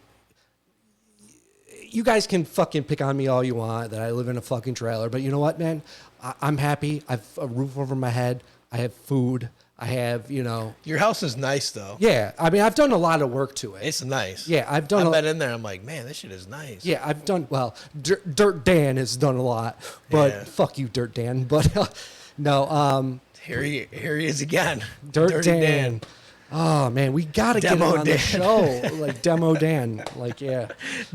you guys can fucking pick on me all you want that I live in a fucking trailer, but you know what, man? I'm happy. I have a roof over my head. I have food. I have, Your house is nice, though. Yeah. I mean, I've done a lot of work to it. It's nice. Yeah, I've been in there. I'm like, man, this shit is nice. Yeah, I've done, well, Dirt Dan has done a lot, but fuck you, Dirt Dan. But no. Here he is again. Dirty Dan. Oh man, we gotta get him on the show, like Demo Dan, like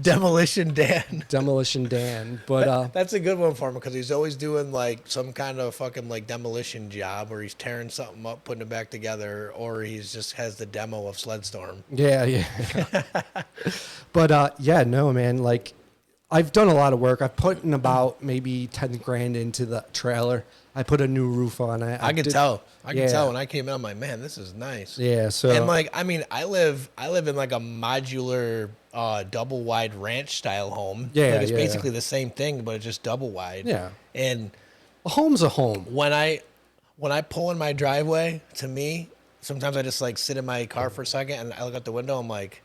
Demolition Dan. Demolition Dan. But that's a good one for him because he's always doing like some kind of fucking like demolition job where he's tearing something up, putting it back together, or he's just has the demo of Sledstorm. Yeah. But no, man, like I've done a lot of work. I've put in about maybe 10 grand into the trailer. I put a new roof on it. I could tell. I could tell when I came in. I'm like, man, this is nice. Yeah. So and like, I mean, I live in like a modular, double wide ranch style home. Yeah. Like it's basically the same thing, but it's just double wide. Yeah. And a home's a home. When I pull in my driveway, to me, sometimes I just like sit in my car for a second and I look out the window. I'm like,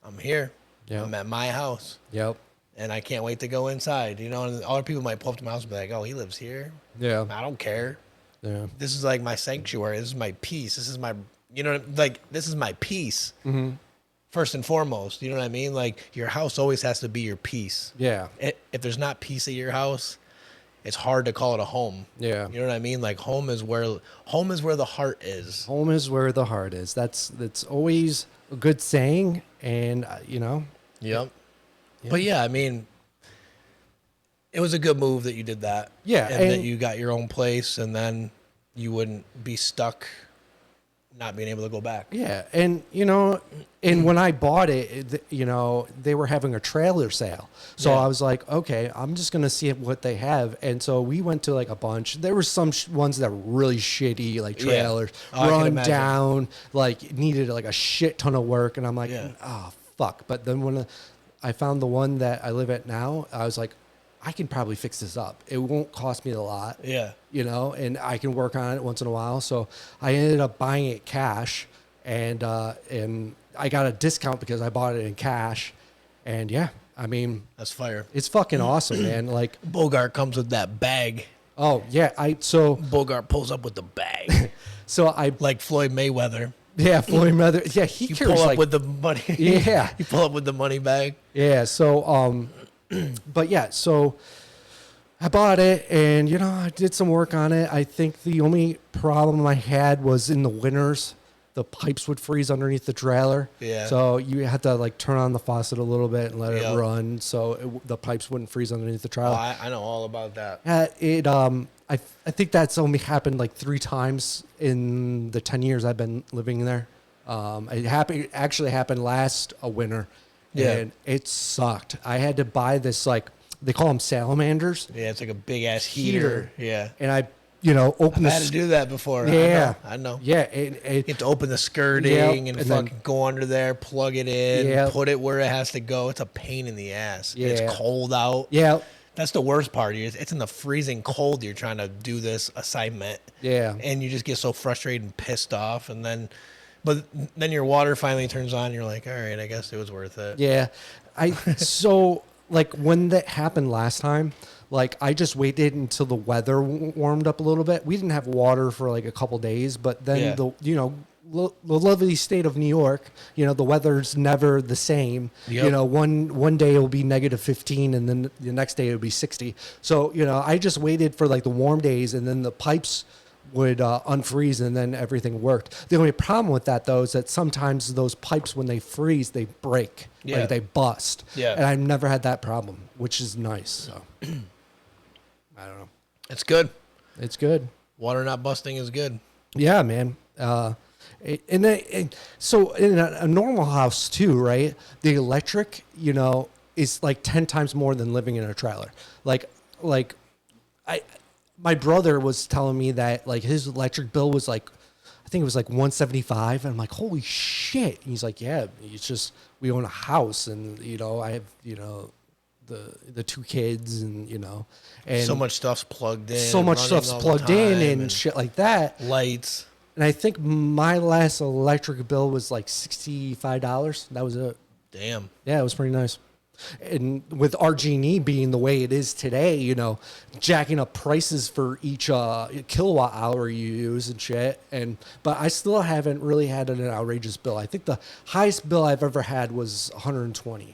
I'm here. Yep. I'm at my house. Yep. And I can't wait to go inside, and other people might pull up to my house and be like, oh, he lives here. Yeah. I don't care. Yeah. This is like my sanctuary. This is my peace. This is my, this is my peace. Mm-hmm. First and foremost, you know what I mean? Like your house always has to be your peace. Yeah. If there's not peace at your house, it's hard to call it a home. Yeah. You know what I mean? Like home is where the heart is. Home is where the heart is. That's always a good saying. And, Yep. Yeah. But yeah, I mean, it was a good move that you did that. Yeah. And that you got your own place and then you wouldn't be stuck not being able to go back. Yeah. And, and when I bought it, they were having a trailer sale. So I was like, okay, I'm just going to see what they have. And so we went to like a bunch. There were some ones that were really shitty, like trailers, run down, like needed like a shit ton of work. And I'm like, oh, fuck. But then when I found the one that I live at now, I was like, I can probably fix this up. It won't cost me a lot. Yeah. And I can work on it once in a while. So I ended up buying it cash and I got a discount because I bought it in cash. And I mean, that's fire. It's fucking awesome, man. Like Bogart comes with that bag. Oh yeah. Bogart pulls up with the bag. So I like Floyd Mayweather. Yeah, Floyd Mayweather. Yeah, he carries pull up with the money. Yeah, you pull up with the money bag. Yeah. So but yeah, so I bought it and I did some work on it. I think the only problem I had was in the winters, the pipes would freeze underneath the trailer. Yeah. So you had to like turn on the faucet a little bit and let it run so the pipes wouldn't freeze underneath the trailer. Oh, I know all about that. I think that's only happened like 3 times in the 10 years I've been living there. It actually happened last winter. Yeah. And it sucked. I had to buy this, like, they call them salamanders. Yeah, it's like a big ass heater. Yeah. And I, open I had to do that before. Yeah. I know. Yeah. You have to open the skirting and fucking then go under there, plug it in, put it where it has to go. It's a pain in the ass. Yeah. It's cold out. Yeah. That's the worst part. It's in the freezing cold. You're trying to do this assignment. Yeah. And you just get so frustrated and pissed off. But then your water finally turns on. And you're like, all right, I guess it was worth it. Yeah. So like when that happened last time, like I just waited until the weather warmed up a little bit. We didn't have water for like a couple days, but then the lovely state of New York, the weather's never the same. Yep. One day it'll be -15 and then the next day it'll be 60. So, I just waited for like the warm days and then the pipes would unfreeze and then everything worked. The only problem with that though is that sometimes those pipes, when they freeze, they break. Yeah. Like they bust. Yeah. And I've never had that problem, which is nice. So I don't know. It's good. It's good. Water not busting is good. Yeah, man. So in a normal house too, right? The electric, is like 10 times more than living in a trailer. Like my brother was telling me that like his electric bill was like, I think it was like 175, and I'm like, holy shit. And he's like, yeah, it's just we own a house, and I have the two kids, and and So much stuff's plugged in. so much running stuff's all the plugged in time and shit like that. Lights. And I think my last electric bill was like $65. That was it. Damn. Yeah, it was pretty nice. And with RG&E being the way it is today, jacking up prices for each kilowatt hour you use and shit. But I still haven't really had an outrageous bill. I think the highest bill I've ever had was $120.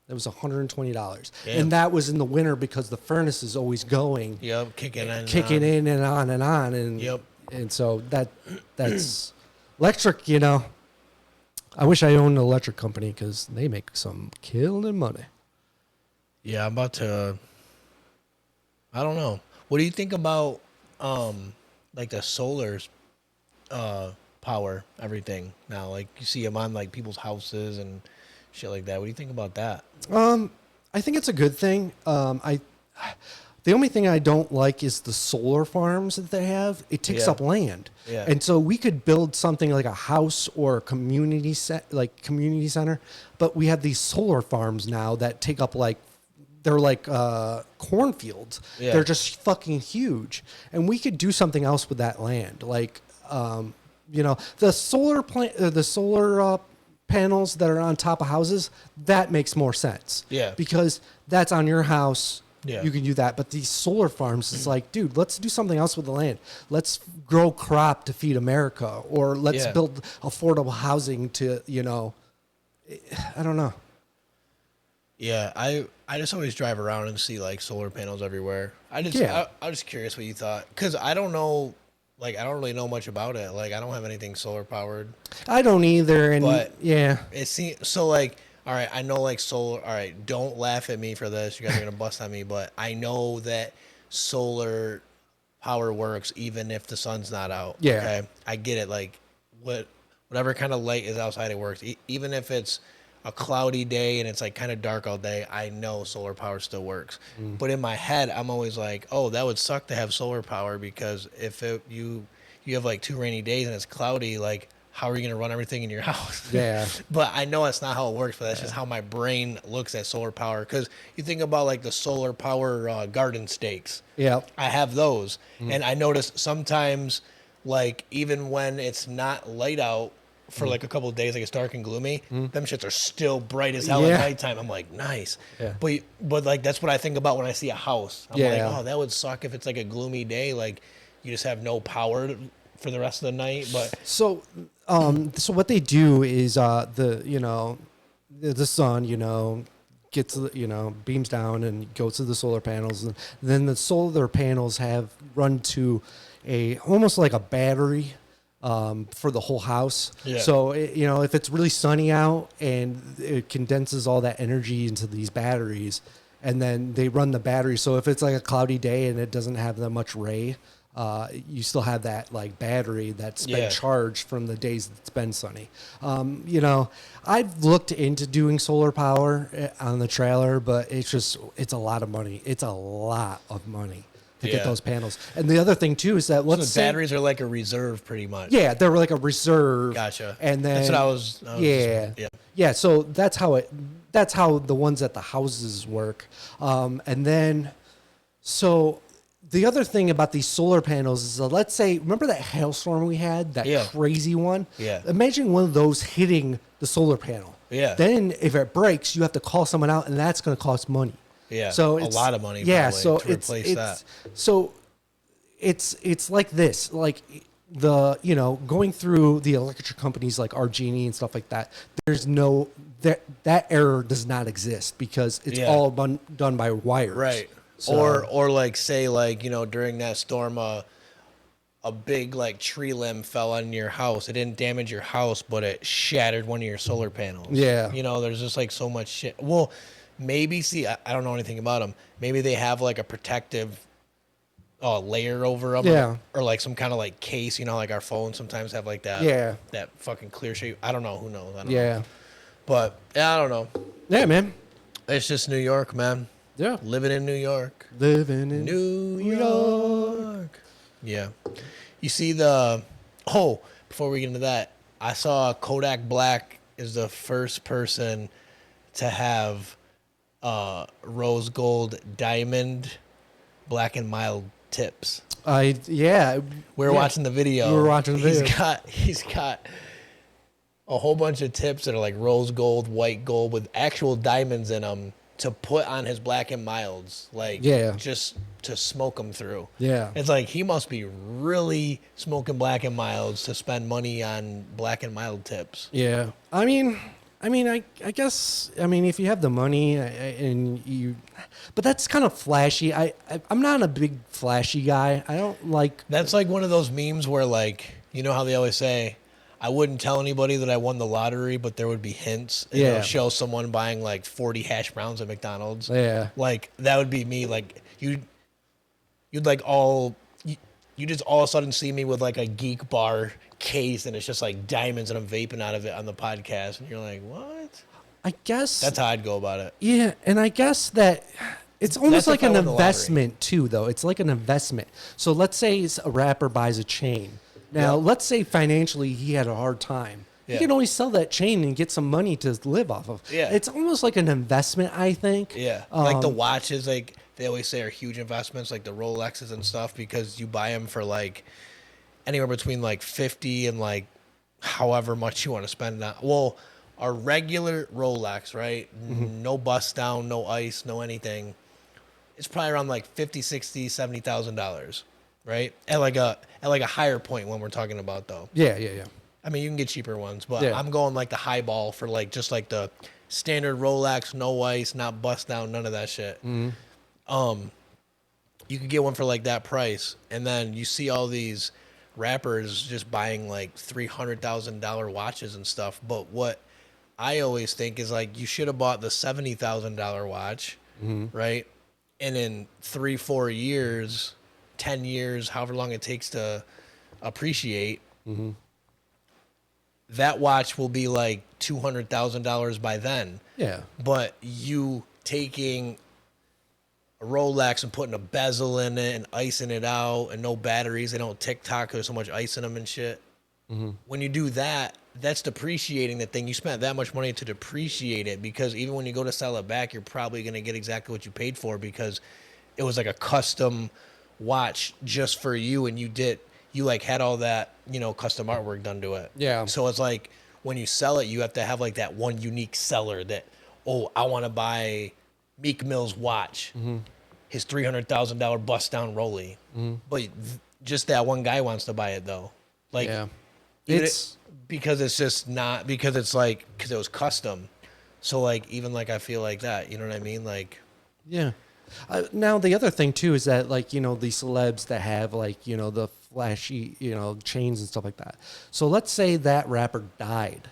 It was $120, and that was in the winter because the furnace is always going. Yep, kicking in and on, and yep. And so that's electric. I wish I owned an electric company because they make some killing money. Yeah, I'm about to. I don't know. What do you think about like the solar power everything now? Like you see them on like people's houses and shit like that. What do you think about that? I think it's a good thing. The only thing I don't like is the solar farms that they have. It takes up land. Yeah. And so we could build something like a house or a community center, but we have these solar farms now that take up they're like cornfields. Yeah. They're just fucking huge. And we could do something else with that land. Like, the solar panels that are on top of houses, that makes more sense. Yeah. Because that's on your house. Yeah. You can do that. But these solar farms, it's like, dude, let's do something else with the land. Let's grow crop to feed America, or let's build affordable housing to, I don't know. Yeah, I just always drive around and see like solar panels everywhere. I'm just curious what you thought, because I don't know, like I don't really know much about it. Like I don't have anything solar powered. I don't either, and but yeah, it seems so like. All right, I know like solar. All right, don't laugh at me for this. You guys are gonna bust on me, but I know that solar power works even if the sun's not out. Yeah. Okay, I get it. Like whatever kind of light is outside, it works. Even if it's a cloudy day and it's like kind of dark all day, I know solar power still works. But in my head, I'm always like, oh, that would suck to have solar power, because if you have like 2 rainy days and it's cloudy, like. How are you going to run everything in your house? Yeah. But I know that's not how it works, but that's just how my brain looks at solar power. Because you think about like the solar power garden stakes. Yeah. I have those. And I notice sometimes, like, even when it's not light out for like a couple of days, like it's dark and gloomy, them shits are still bright as hell at nighttime. I'm like, nice. Yeah. But like, that's what I think about when I see a house. I'm like, oh, that would suck if it's like a gloomy day. Like, you just have no power for the rest of the night. But so what they do is the sun gets beams down and goes to the solar panels, and then the solar panels have run to almost like a battery for the whole house. Yeah. So if it's really sunny out, and it condenses all that energy into these batteries, and then they run the battery. So if it's like a cloudy day and it doesn't have that much ray, you still have that like battery that's been charged from the days it's been sunny. I've looked into doing solar power on the trailer, but it's a lot of money. It's a lot of money to get those panels. And the other thing too is that the batteries are like a reserve, pretty much. Yeah, they're like a reserve. Gotcha. And then that's what I was yeah. So that's how the ones at the houses work. And then so. The other thing about these solar panels is, let's say, remember that hailstorm we had, that crazy one? Yeah. Imagine one of those hitting the solar panel. Yeah. Then if it breaks, you have to call someone out, and that's going to cost money. Yeah. So it's a lot of money. Yeah. So to replace that. So it's like this, like going through the electric companies like RG&E and stuff like that. There's no that error does not exist because it's all done by wires. Right. So, or like say like during that storm a big like tree limb fell on your house. It didn't damage your house, but it shattered one of your solar panels. Yeah. There's just like so much shit. Well, maybe I don't know anything about them. Maybe they have like a protective layer over them. Yeah. Or like some kind of like case. Like our phones sometimes have like that. Yeah. That fucking clear shape. I don't know. Who knows? I don't know. But I don't know. Yeah, man. It's just New York, man. Yeah. Living in New York. Living in New York. Yeah. You see the before we get into that, I saw Kodak Black is the first person to have rose gold diamond black and mild tips. Yeah. We were watching the video. We were watching the video. He's got a whole bunch of tips that are like rose gold, white gold with actual diamonds in them to put on his black and milds, like just to smoke them through. Yeah. It's like he must be really smoking black and milds to spend money on black and mild tips. Yeah. I guess, if you have the money and you, but that's kind of flashy. I'm not a big flashy guy. I don't like. That's like one of those memes where, like, you know how they always say, I wouldn't tell anybody that I won the lottery, but there would be hints. And it'll show someone buying like 40 hash browns at McDonald's. Yeah. Like that would be me. Like you'd like you just all of a sudden see me with like a Geek Bar case and it's just like diamonds and I'm vaping out of it on the podcast. And you're like, what? I guess that's how I'd go about it. Yeah. And I guess that it's almost like an investment too, though. It's like an investment. So let's say a rapper buys a chain. Now, let's say financially he had a hard time. Yeah. He can always sell that chain and get some money to live off of. Yeah. It's almost like an investment, I think. Yeah. Like the watches, like they always say are huge investments, like the Rolexes and stuff, because you buy them for like anywhere between like 50 and like however much you want to spend on. Well, a regular Rolex, right? Mm-hmm. No bust down, no ice, no anything. It's probably around like $50,000, $60,000, $70,000. Right? At like a higher point when we're talking about though. Yeah. I mean, you can get cheaper ones, but I'm going like the highball for like just like the standard Rolex, no ice, not bust down, none of that shit. Mm-hmm. You could get one for like that price, and then you see all these rappers just buying like $300,000 watches and stuff. But what I always think is like you should have bought the $70,000 watch, right? And in 3-4 years. 10 years, however long it takes to appreciate, that watch will be like $200,000 by then. Yeah. But you taking a Rolex and putting a bezel in it and icing it out and no batteries, they don't Tik Tok, there's so much ice in them and shit. When you do that, that's depreciating the thing. You spent that much money to depreciate it, because even when you go to sell it back, you're probably going to get exactly what you paid for, because it was like a custom watch just for you, and you like had all that, custom artwork done to it. Yeah. So it's like when you sell it, you have to have like that one unique seller that, I want to buy Meek Mill's watch, his $300,000 bust down Rolly. But just that one guy wants to buy it though. Like, it's because it's just not, because it's like, because it was custom. So like, even like, I feel like that, you know what I mean? Like, yeah. Now the other thing too is that, like, these celebs that have like, the flashy, chains and stuff like that. So let's say that rapper died,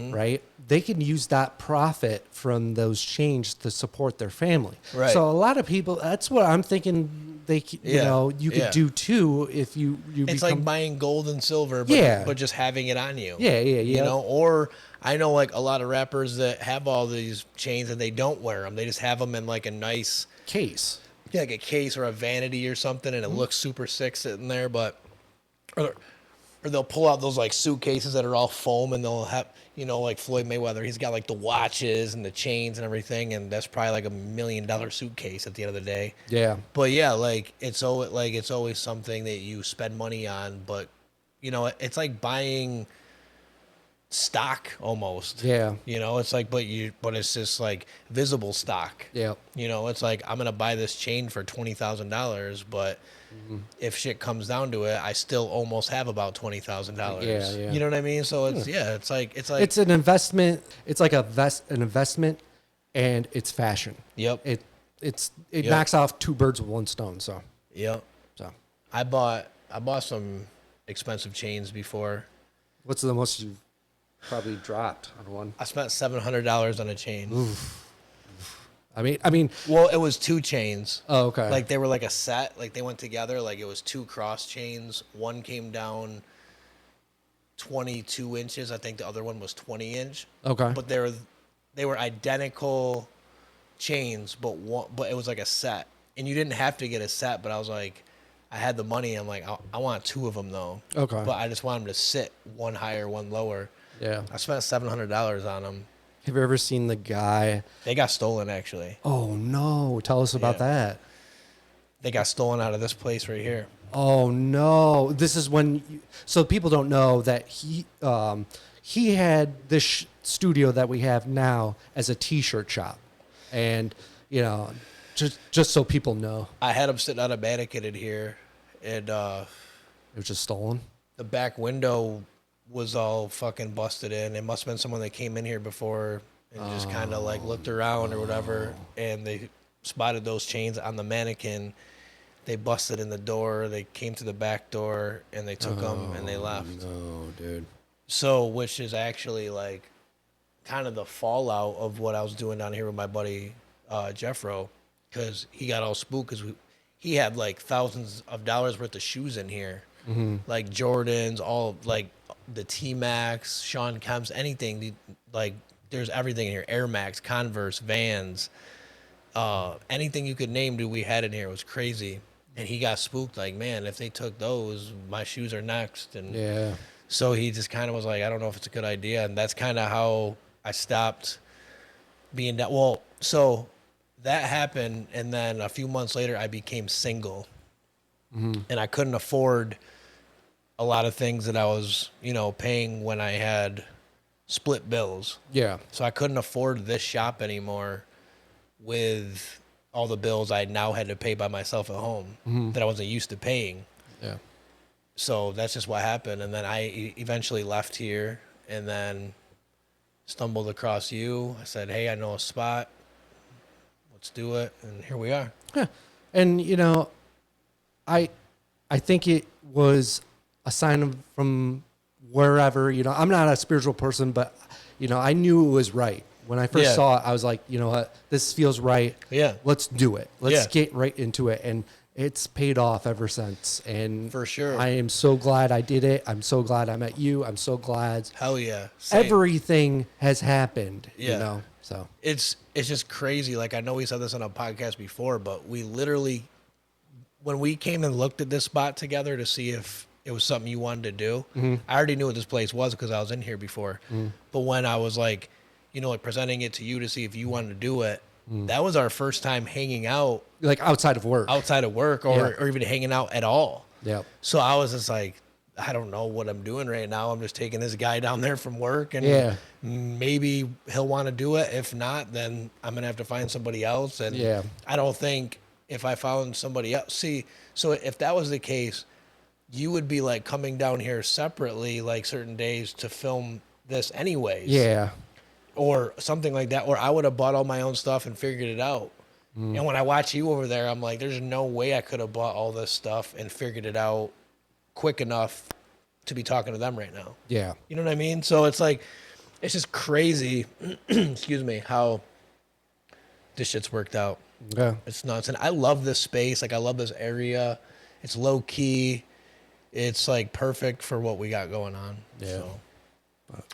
right? They can use that profit from those chains to support their family. Right. So a lot of people, that's what I'm thinking they, you could do too if you it's like buying gold and silver, but just having it on you. Yeah. You know, or I know like a lot of rappers that have all these chains and they don't wear them. They just have them in like a nice case. Yeah, like a case or a vanity or something, and it looks super sick sitting there, but or they'll pull out those like suitcases that are all foam, and they'll have, like Floyd Mayweather, he's got like the watches and the chains and everything, and that's probably like $1 million suitcase at the end of the day. Yeah. But yeah, like it's always something that you spend money on, but it's like buying stock almost. Yeah. It's like, but it's just like visible stock. Yeah. It's like, I'm going to buy this chain for $20,000, but if shit comes down to it, I still almost have about $20,000. Yeah. You know what I mean? So it's, it's like it's an investment. It's like an investment, and it's fashion. Yep. It knocks off two birds with one stone. So. Yep. So. I bought some expensive chains before. What's the most you've probably dropped on one? I spent $700 on a chain. Oof. I mean. Well, it was two chains. Oh, okay. Like they were like a set. Like they went together. Like it was two cross chains. One came down 22 inches. I think the other one was 20 inch. Okay. But they were identical chains, but it was like a set. And you didn't have to get a set. But I was like, I had the money. I'm like, I want 2 of them though. Okay. But I just want them to sit, one higher, one lower. Yeah. I spent $700 on them. Have you ever seen the guy? They got stolen actually. Oh no! Tell us about that. They got stolen out of this place right here. Oh no! This is when. So people don't know that he had this studio that we have now as a T-shirt shop, and just so people know, I had them sitting on a mannequin in here, and it was just stolen. the back window was all fucking busted in. It must have been someone that came in here before and just kind of like looked around or whatever, and they spotted those chains on the mannequin. They busted in the door. They came to the back door and they took them and they left. No, dude. So, which is actually like kind of the fallout of what I was doing down here with my buddy Jeffro, because he got all spooked because he had like thousands of dollars worth of shoes in here, like Jordans, all like the T-Max, Sean Kemp's, anything. Like there's everything in here: Air Max, Converse, Vans, anything you could name. Dude, we had in here. It was crazy. And he got spooked, like, man, if they took those, my shoes are next. And Yeah. so he just kind of was like, I don't know if it's a good idea. And that's kind of how I stopped being that. Well, so that happened. And then a few months later, I became single. And I couldn't afford a lot of things that I was, paying when I had split bills. Yeah. So I couldn't afford this shop anymore with all the bills I now had to pay by myself at home that I wasn't used to paying. Yeah. So that's just what happened. And then I eventually left here and then stumbled across you. I said, hey, I know a spot. Let's do it. And here we are. Yeah. And I think it was a sign from wherever, I'm not a spiritual person, but I knew it was right. When I first saw it, I was like, you know what, this feels right. Yeah. Let's do it. Let's get right into it. And it's paid off ever since. And For sure. I am so glad I did it. I'm so glad I met you. I'm so glad Hell yeah. Same. everything has happened, Yeah. so. It's just crazy. Like, I know we said this on a podcast before, but we literally, when we came and looked at this spot together to see if it was something you wanted to do, I already knew what this place was because I was in here before. But when I was like, presenting it to you to see if you wanted to do it, that was our first time hanging out. Like outside of work. Or even hanging out at all. Yeah. So I was just like, I don't know what I'm doing right now. I'm just taking this guy down there from work and maybe he'll want to do it. If not, then I'm going to have to find somebody else. And I don't think if I found somebody else, so if that was the case, you would be like coming down here separately, like certain days to film this anyways. Yeah. Or something like that, or I would have bought all my own stuff and figured it out. And when I watch you over there, I'm like, there's no way I could have bought all this stuff and figured it out quick enough to be talking to them right now. Yeah. You know what I mean? So it's like, it's just crazy, excuse me, how this shit's worked out. Yeah. It's nuts. And I love this space. Like, I love this area. It's low key. It's like perfect for what we got going on. Yeah. So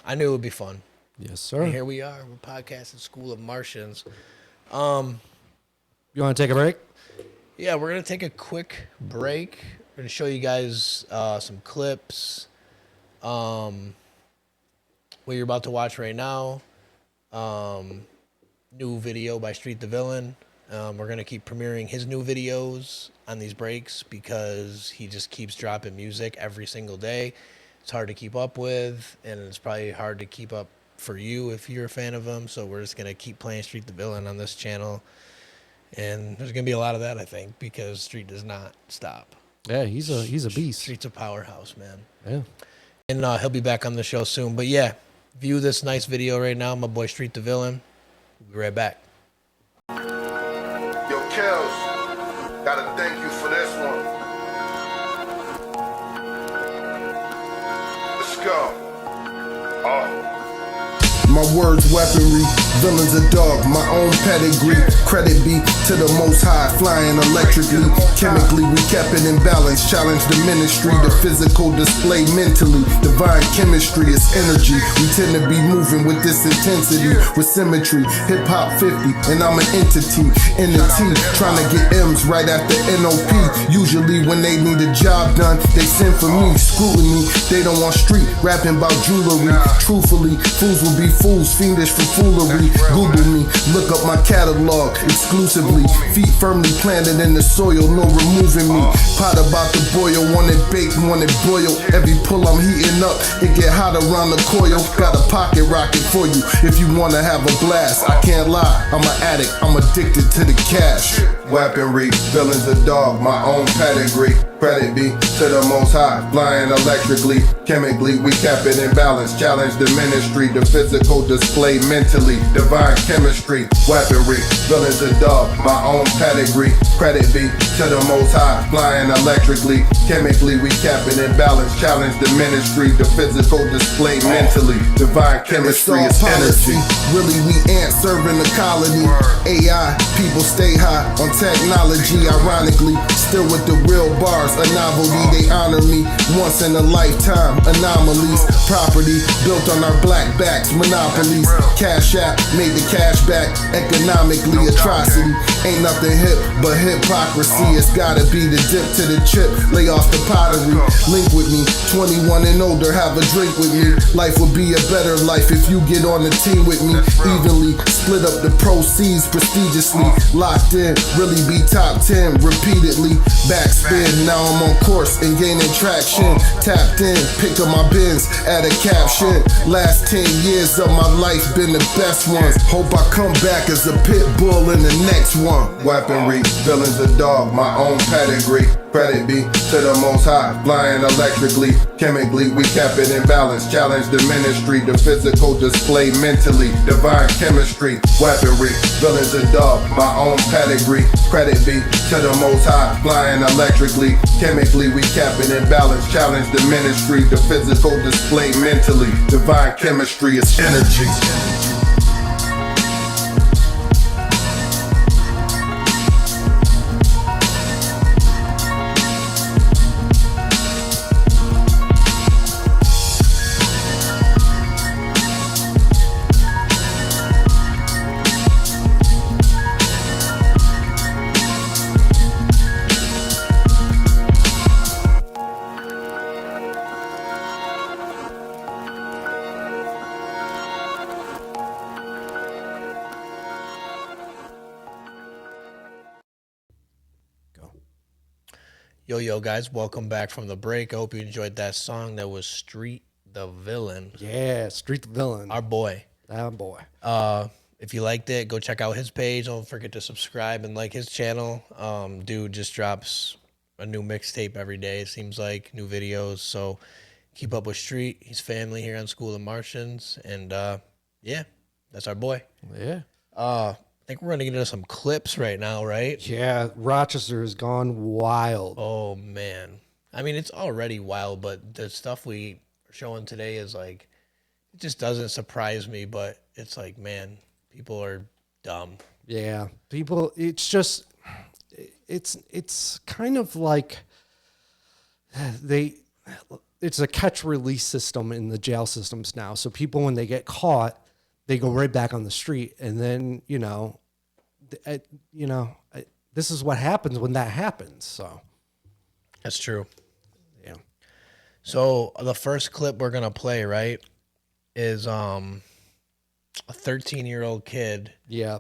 I knew it would be fun. Yes, sir. And here we are. We're podcasting School of Martians. You want to take a break? Yeah, we're going to take a quick break. We're going to show you guys some clips. What you're about to watch right now. New video by Street the Villain. We're going to keep premiering his new videos on these breaks because he just keeps dropping music every single day. It's hard to keep up with, and it's probably hard to keep up for you if you're a fan of him. So we're just going to keep playing Street the Villain on this channel. And there's going to be a lot of that, I think, because Street does not stop. Yeah, he's a beast. Street's a powerhouse, man. Yeah. And he'll be back on the show soon. But yeah, view this nice video right now. My boy Street the Villain. We'll be right back. Yo, Kels, gotta thank you for this one. Let's go. My words weaponry, villains a dog, my own pedigree. Credit be to the Most High, flying electrically. Chemically, we kept it in balance. Challenge the ministry, the physical display mentally. Divine chemistry is energy. We tend to be moving with this intensity, with symmetry. Hip hop 50, and I'm an entity in the T, trying to get M's right after NOP. Usually when they need a job done, they send for me. Scrutiny, they don't want street rapping about jewelry. Truthfully, fools will be fools, fiendish for foolery. Google me, look up my catalog exclusively. Feet firmly planted in the soil, no removing me. Pot about to boil, want it baked, want it boiled. Every pull I'm heating up, it get hot around the coil. Got a pocket rocket for you if you wanna have a blast. I can't lie, I'm an addict, I'm addicted to the cash. Weaponry, villains a dog, my own pedigree. Credit be to the Most High, flying electrically. Chemically, we kept it in balance. Challenge the ministry, the physical display mentally. Divine chemistry, weaponry, villains a dog, my own pedigree. Credit be to the Most High, flying electrically. Chemically, we kept it in balance. Challenge the ministry, the physical display mentally. Divine chemistry is energy. Really, we ain't serving the colony. AI, people stay high on technology. Ironically, still with the real bars. A novelty, they honor me once in a lifetime. Anomalies, property built on our black backs. Monopolies, cash app made the cash back. Economically, atrocity. Ain't nothing hip but hypocrisy. It's gotta be the dip to the chip. Lay off the pottery. Link with me, 21 and older, have a drink with me. Life would be a better life if you get on the team with me. Evenly split up the proceeds prestigiously. Locked in, really be top 10 repeatedly. Backspin, now I'm on course and gaining traction. Tapped in, pick up my bins, add a caption. Last 10 years of my life been the best ones. Hope I come back as a pit bull in the next one. Weaponry, villains a dog, my own pedigree. Credit be to the Most High, flying electrically. Chemically, we kept it in balance. Challenge the ministry, the physical display mentally. Divine chemistry, weaponry, villains a dog, my own pedigree. Credit be to the Most High, flying electrically. Chemically, we kept it in balance. Challenge the ministry, the physical display mentally. Divine chemistry is energy. Yo, guys, welcome back from the break. I hope you enjoyed that song. That was Street the Villain. Yeah, Street the Villain. Our boy. That boy. If you liked it, go check out his page. Don't forget to subscribe and like his channel. Dude just drops a new mixtape every day, it seems like, new videos. So keep up with Street. He's family here on School of Martians. And yeah, that's our boy. Yeah. I think we're going to get into some clips right now, right? Yeah, Rochester has gone wild. Oh, man. I mean, it's already wild, but the stuff we are showing today is like, it just doesn't surprise me, but it's like, man, people are dumb. Yeah, people, it's just, it's kind of like it's a catch release system in the jail systems now. So people, when they get caught, they go right back on the street. And then, this is what happens when that happens. So That's true. yeah. So the first clip we're going to play, right, is a 13-year-old kid. Yeah.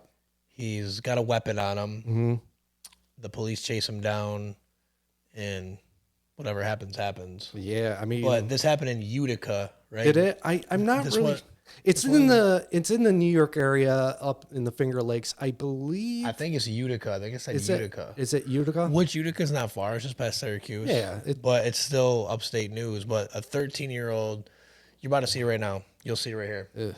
He's got a weapon on him. Mm-hmm. The police chase him down, and whatever happens, happens. Yeah. I mean, But this happened in Utica, right? did it? I'm not This really. one- It's in the New York area, up in the Finger Lakes, I believe. I think it's Utica. I think it's Is Utica. Is it Utica? Which Utica's not far. It's just past Syracuse. Yeah, but it's still upstate news. But a 13-year-old, you're about to see it right now. You'll see it right here. Ugh.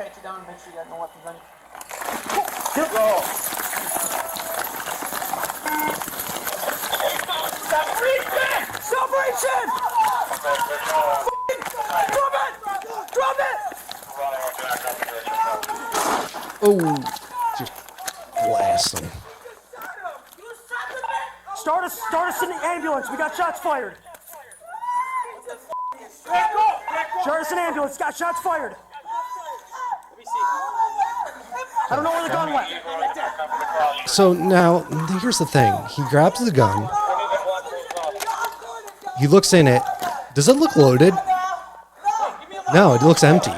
pat you down and make sure you got no weapons on you. Go. Stop reaching! Stop reaching! Drop it! Drop it! Oh, just blast him. Start us in the ambulance. We got shots fired. Start us in the ambulance. Got shots fired. I don't know where the gun went. So now, here's the thing. He grabs the gun. He looks in it. Does it look loaded? No, it looks empty.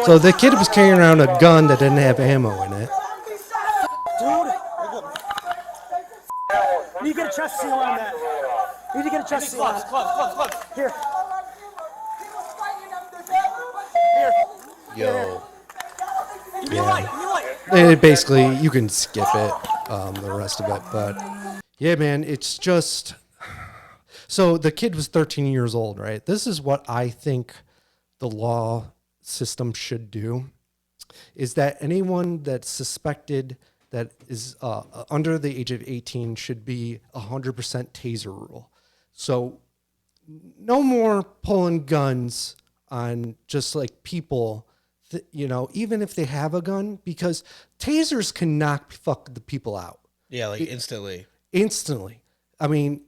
So the kid was carrying around a gun that didn't have ammo in it. Dude. You need to get a chest seal on that. You need to get a chest seal on it. Gloves. Here. Yo. And basically, you can skip it, the rest of it. But yeah, man, it's just. So the kid was 13 years old, right? This is what I think the law system should do, is that anyone that's suspected that is under the age of 18 should be 100% taser rule. So no more pulling guns on just like people, even if they have a gun, because tasers can knock the people out. Yeah, like instantly. Instantly. I mean,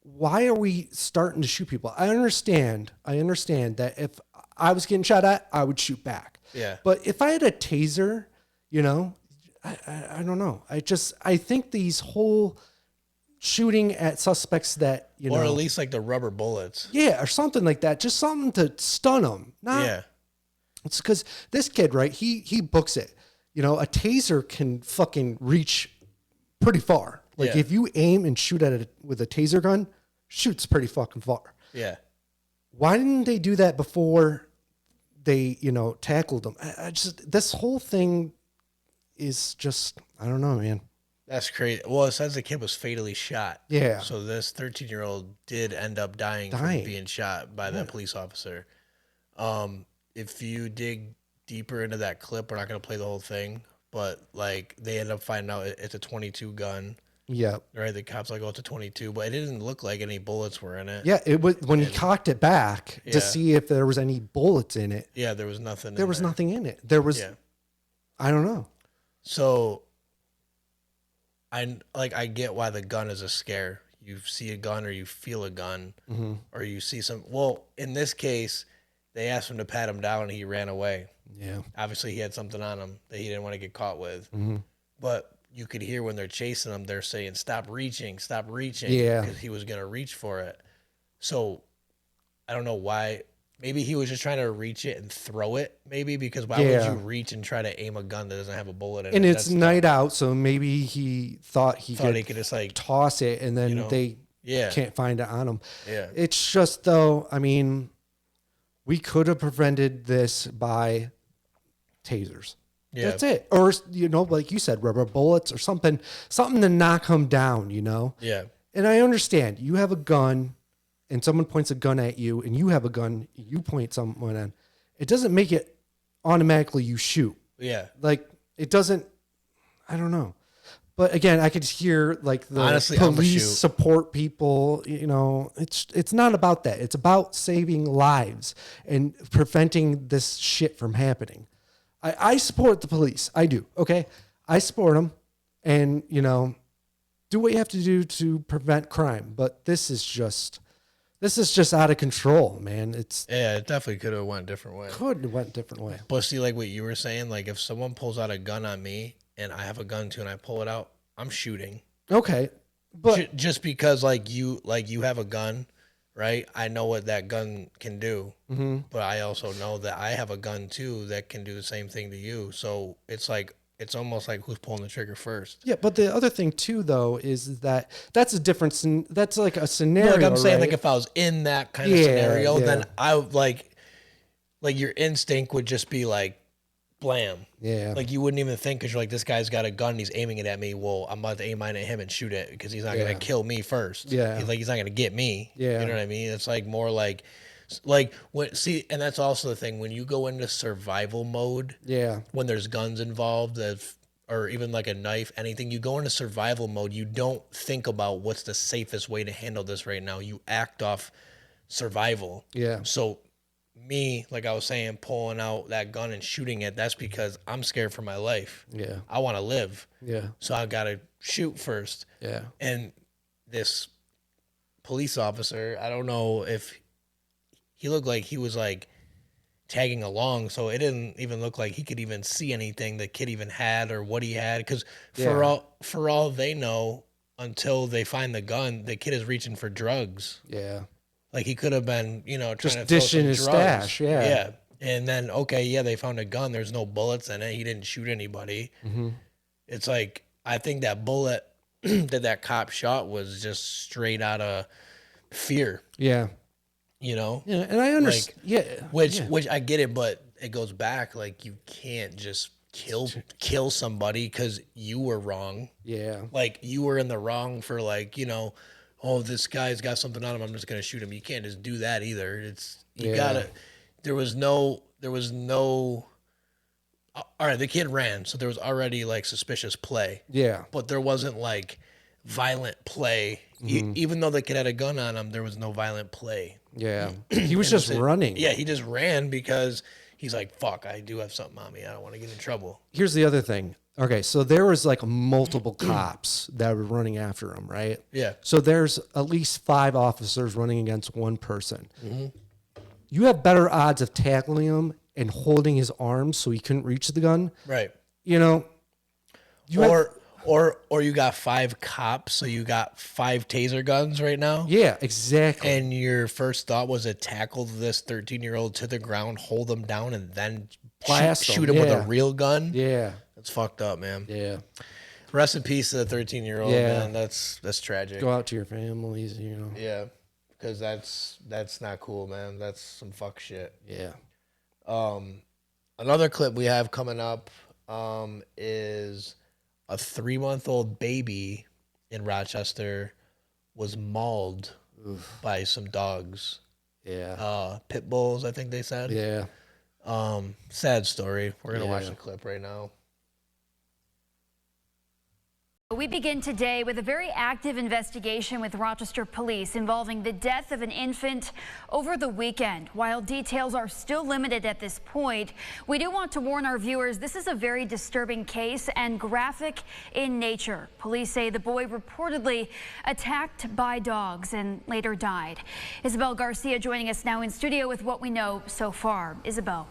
why are we starting to shoot people? I understand that if I was getting shot at, I would shoot back. Yeah. But if I had a taser, I don't know. I think these whole shooting at suspects that, or at least like the rubber bullets. Yeah, or something like that. Just something to stun them. Yeah. It's because this kid, right, he books it. A taser can fucking reach pretty far. Like if you aim and shoot at it with a taser gun, shoots pretty fucking far. Yeah. Why didn't they do that before they, tackled them? This whole thing is just, I don't know, man. That's crazy. Well, it says the kid was fatally shot. Yeah. So this 13-year-old did end up dying from being shot by that police officer. If you dig deeper into that clip, we're not going to play the whole thing, but like they end up finding out it's a 22 gun. Yeah. Right. The cops like, oh, it's a 22, but it didn't look like any bullets were in it. Yeah. It was when he cocked it back to see if there was any bullets in it. Yeah. There was nothing. There was nothing in it. There was, I don't know. So I get why the gun is a scare. You see a gun or you feel a gun or you see some, well, in this case, they asked him to pat him down and he ran away. Yeah. Obviously he had something on him that he didn't want to get caught with, but you could hear when they're chasing him, they're saying, stop reaching. Yeah. Because he was going to reach for it. So I don't know why. Maybe he was just trying to reach it and throw it, maybe, because why would you reach and try to aim a gun that doesn't have a bullet in it? And it's night out, so maybe he thought he could just like toss it and then they can't find it on him. Yeah. It's just, though, I mean, we could have prevented this by tasers. Yeah. That's it. Or, like you said, rubber bullets or something to knock him down, Yeah. And I understand you have a gun and someone points a gun at you and you have a gun, you point someone at, it doesn't make it automatically you shoot. Yeah. Like it doesn't, I don't know. But again, I could hear like the police support people, it's not about that. It's about saving lives and preventing this shit from happening. I support the police. I do. Okay. I support them and, do what you have to do to prevent crime. But this is just out of control, man. It definitely could have went a different way. But see, like what you were saying, like if someone pulls out a gun on me and I have a gun too and I pull it out, I'm shooting. Okay. But just because like you have a gun, right? I know what that gun can do, but I also know that I have a gun too that can do the same thing to you. So it's like, it's almost like who's pulling the trigger first. Yeah, but the other thing too, though, is that that's a difference. That's like a scenario. Like I'm saying, right? like if I was in that kind of scenario, then I would like your instinct would just be like, blam. Yeah. Like you wouldn't even think because you're like, this guy's got a gun, he's aiming it at me. Well, I'm about to aim mine at him and shoot it because he's not gonna kill me first. Yeah. He's not gonna get me. Yeah. You know what I mean? It's like more like. Like and that's also the thing when you go into survival mode. Yeah. When there's guns involved, or even like a knife, anything, you go into survival mode. You don't think about what's the safest way to handle this right now. You act off survival. Yeah. So me, like I was saying, pulling out that gun and shooting it, that's because I'm scared for my life. Yeah. I want to live. Yeah. So I got to shoot first. Yeah. And this police officer, I don't know if he looked like he was like tagging along, so it didn't even look like he could even see anything the kid even had or what he had. Because for all they know, until they find the gun, the kid is reaching for drugs. Yeah. Like he could have been, trying Just to dishing throw his some drugs. stash. Yeah. Yeah. And then they found a gun. There's no bullets in it. He didn't shoot anybody. Mm-hmm. It's like I think that bullet that cop shot was just straight out of fear. Yeah. Yeah, and I understand. Which I get it, but it goes back like you can't just kill somebody because you were wrong. Yeah. Like you were in the wrong for oh, this guy's got something on him, I'm just gonna shoot him. You can't just do that either. You gotta. There was no. All right, the kid ran, so there was already like suspicious play. Yeah. But there wasn't like violent play. Even though the kid had a gun on him, there was no violent play. Yeah. He was just running. Yeah, he just ran because he's like, fuck, I do have something on me. I don't want to get in trouble. Here's the other thing. Okay, so there was like multiple cops that were running after him, right? Yeah. So there's at least 5 officers running against one person. You have better odds of tackling him and holding his arms so he couldn't reach the gun. Right. Or you got 5 cops, so you got 5 taser guns right now. Yeah, exactly. And your first thought was to tackle this 13-year-old to the ground, hold him down, and then shoot him with a real gun. Yeah. That's fucked up, man. Yeah. Rest in peace to the 13-year-old, man. That's tragic. Go out to your families, Yeah, because that's not cool, man. That's some fuck shit. Yeah. Another clip we have coming up is a 3-month-old baby in Rochester was mauled by some dogs. Yeah. Pit bulls, I think they said. Yeah. Sad story. We're going to watch the clip right now. We begin today with a very active investigation with Rochester police involving the death of an infant over the weekend. While details are still limited at this point, we do want to warn our viewers this is a very disturbing case and graphic in nature. Police say the boy reportedly attacked by dogs and later died. Isabel Garcia joining us now in studio with what we know so far. Isabel.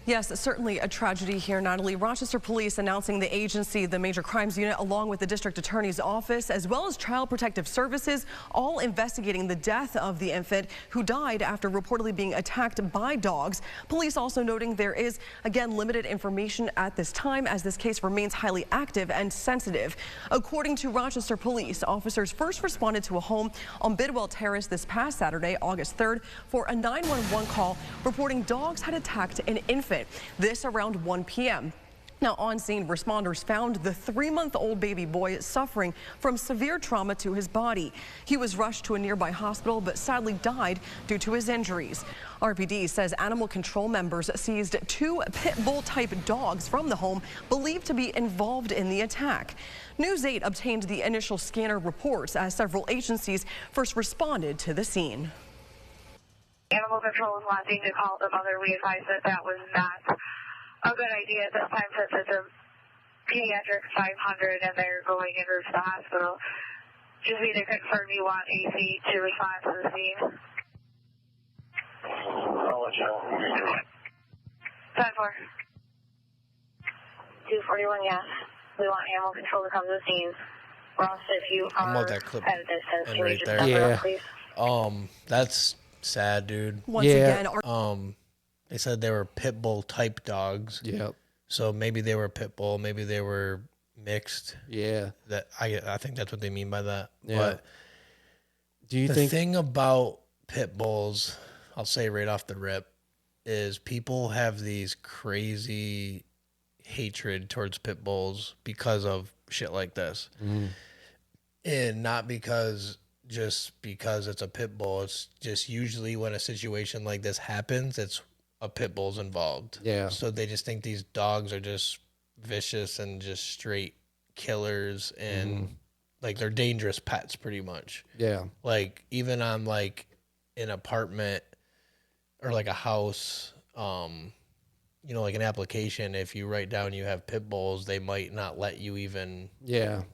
Yes, certainly a tragedy here, Natalie. Rochester police announcing the agency, the Major Crimes Unit, along with the District Attorney's Office, as well as Child Protective Services, all investigating the death of the infant who died after reportedly being attacked by dogs. Police also noting there is, again, limited information at this time as this case remains highly active and sensitive. According to Rochester police, officers first responded to a home on Bidwell Terrace this past Saturday, August 3rd, for a 911 call reporting dogs had attacked an infant. This around 1 p.m. Now, on scene, responders found the 3-month-old baby boy suffering from severe trauma to his body. He was rushed to a nearby hospital, but sadly died due to his injuries. RPD says animal control members seized 2 pit bull-type dogs from the home believed to be involved in the attack. News 8 obtained the initial scanner reports as several agencies first responded to the scene. Animal control was wanting to call the mother. We advised that was not a good idea at this time since it's a pediatric 500 and they're going en route to the hospital. Just need to confirm you want AC to respond to the scene. I'll let you know. 10-4. 241, yes. We want animal control to come to the scene. Ross, if you are that clip at a distance, can right you just there. number up, please? That's sad, dude. Once again, they said they were pit bull type dogs. Yep. So maybe they were pit bull, maybe they were mixed. Yeah. That I think that's what they mean by that. Yeah. But Do you the think thing about pit bulls, I'll say right off the rip, is people have these crazy hatred towards pit bulls because of shit like this. And not because just because it's a pit bull. It's just usually when a situation like this happens, it's a pit bull's involved. Yeah. So they just think these dogs are just vicious and just straight killers and like they're dangerous pets pretty much. Yeah. Like even on like an apartment or like a house, you know, like an application, if you write down you have pit bulls, they might not let you even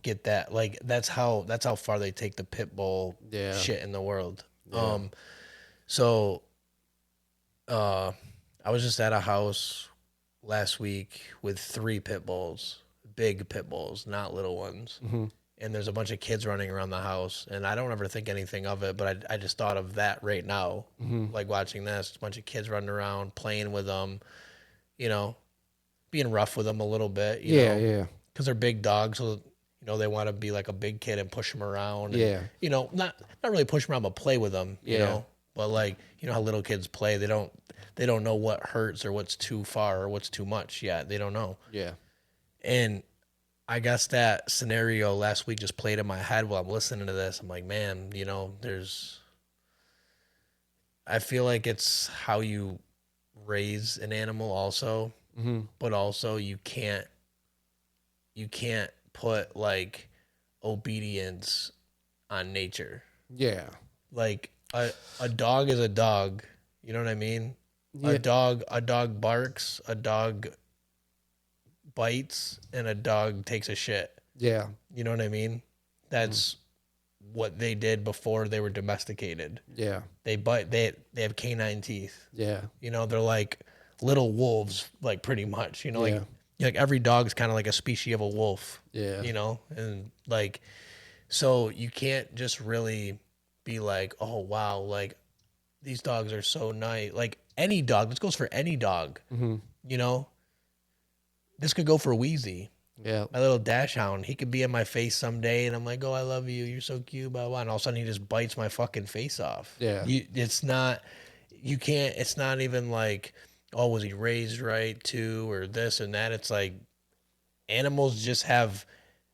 get that. Like that's how far they take the pit bull shit in the world. Yeah. So I was just at a house last week with 3 pit bulls, big pit bulls, not little ones. And there's a bunch of kids running around the house, and I don't ever think anything of it, but I just thought of that right now, like watching this, a bunch of kids running around, playing with them, you know, being rough with them a little bit, you know, because they're big dogs, so you know they want to be like a big kid and push them around, and, you know, not really push them around, but play with them, you know, but like you know how little kids play, they don't know what hurts or what's too far or what's too much yet, they don't know, and I guess that scenario last week just played in my head while I'm listening to this. I'm like, man, you know, I feel like it's how you raise an animal also, but also you can't put like obedience on nature. Yeah. Like a dog is a dog. You know what I mean? Yeah. A dog barks, a dog bites, and a dog takes a shit. Yeah. You know what I mean? That's what they did before they were domesticated. Yeah. They bite, they have canine teeth. Yeah. You know, they're like little wolves, like pretty much, you know, like every dog's kind of like a species of a wolf. Yeah. You know, and like, so you can't just really be like, oh wow, like these dogs are so nice. Like any dog, this goes for any dog, you know? This could go for Wheezy. Yeah. My little dash hound. He could be in my face someday and I'm like, oh, I love you. You're so cute, blah, blah. And all of a sudden he just bites my fucking face off. Yeah. It's not even like, oh, was he raised right too, or this and that. It's like animals just have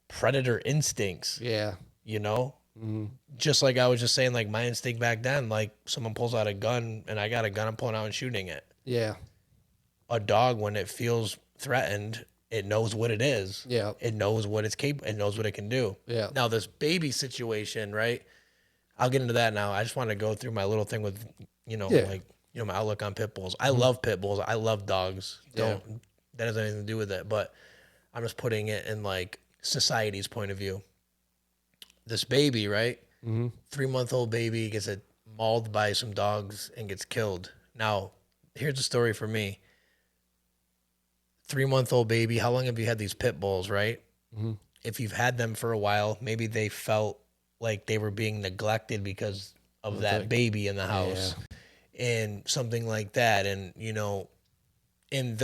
predator instincts. Yeah. You know? Just like I was just saying, like my instinct back then, like someone pulls out a gun and I got a gun, I'm pulling out and shooting it. Yeah. A dog, when it feels threatened, it knows what it is. Yeah. It knows what it's capable. It knows what it can do. Yeah. Now this baby situation, right? I'll get into that now. I just want to go through my little thing with, you know, like, you know, my outlook on pit bulls. I love pit bulls. I love dogs. That has anything to do with it. But I'm just putting it in like society's point of view. This baby, right? 3-month-old baby gets mauled by some dogs and gets killed. Now, here's the story for me. 3-month-old baby, how long have you had these pit bulls, right? If you've had them for a while, maybe they felt like they were being neglected because of that baby in the house and something like that. And, you know, and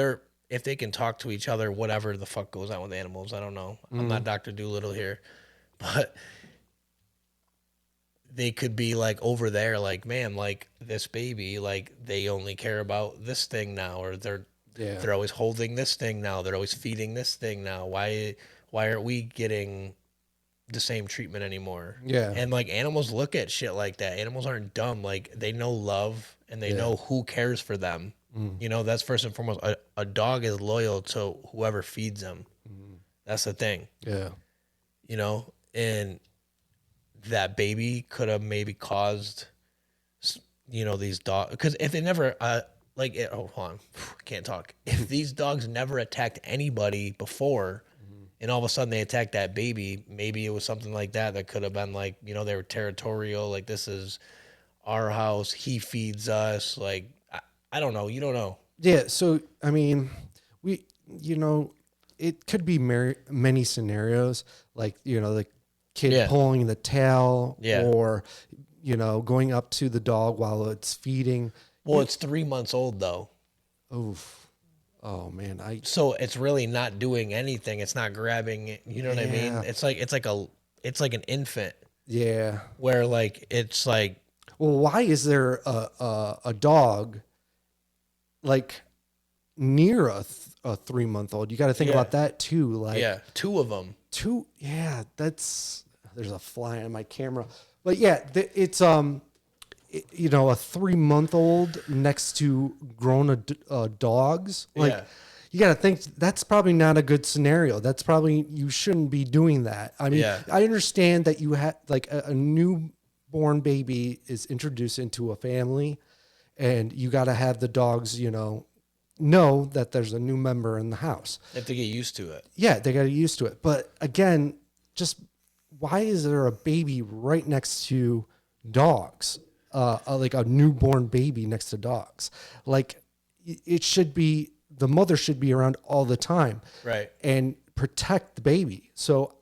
if they can talk to each other, whatever the fuck goes on with animals, I don't know. I'm not Dr. Doolittle here, but they could be like over there, like, man, like this baby, like they only care about this thing now, or they're always holding this thing now. They're always feeding this thing now. Why aren't we getting the same treatment anymore? Yeah. And like animals look at shit like that. Animals aren't dumb. Like they know love and they know who cares for them. You know, that's first and foremost. A dog is loyal to whoever feeds them. That's the thing. Yeah. You know, and that baby could have maybe caused, you know, these dogs, because if they never, hold on, I can't talk. If these dogs never attacked anybody before, and all of a sudden they attacked that baby, maybe it was something like that that could have been like, you know, they were territorial, like this is our house, he feeds us, like, I don't know, you don't know. Yeah, so, I mean, you know, it could be many scenarios, like, you know, the kid pulling the tail or, you know, going up to the dog while it's feeding. Well, it's 3 months old though. Oof. Oh man. So it's really not doing anything. It's not grabbing it. You know what I mean? It's like an infant. Yeah. Where like, it's like, well, why is there a dog like near a 3-month-old? You got to think about that too. Like, 2 of them. There's a fly on my camera. But yeah, it's a 3-month-old next to grown dogs. Like, you got to think that's probably not a good scenario. That's probably, you shouldn't be doing that. I mean, I understand that you had like a newborn baby is introduced into a family, and you got to have the dogs, know that there's a new member in the house. They have to get used to it. Yeah, they got to get used to it. But again, just why is there a baby right next to dogs? Like a newborn baby next to dogs. Like, it should be, the mother should be around all the time. Right. And protect the baby. So,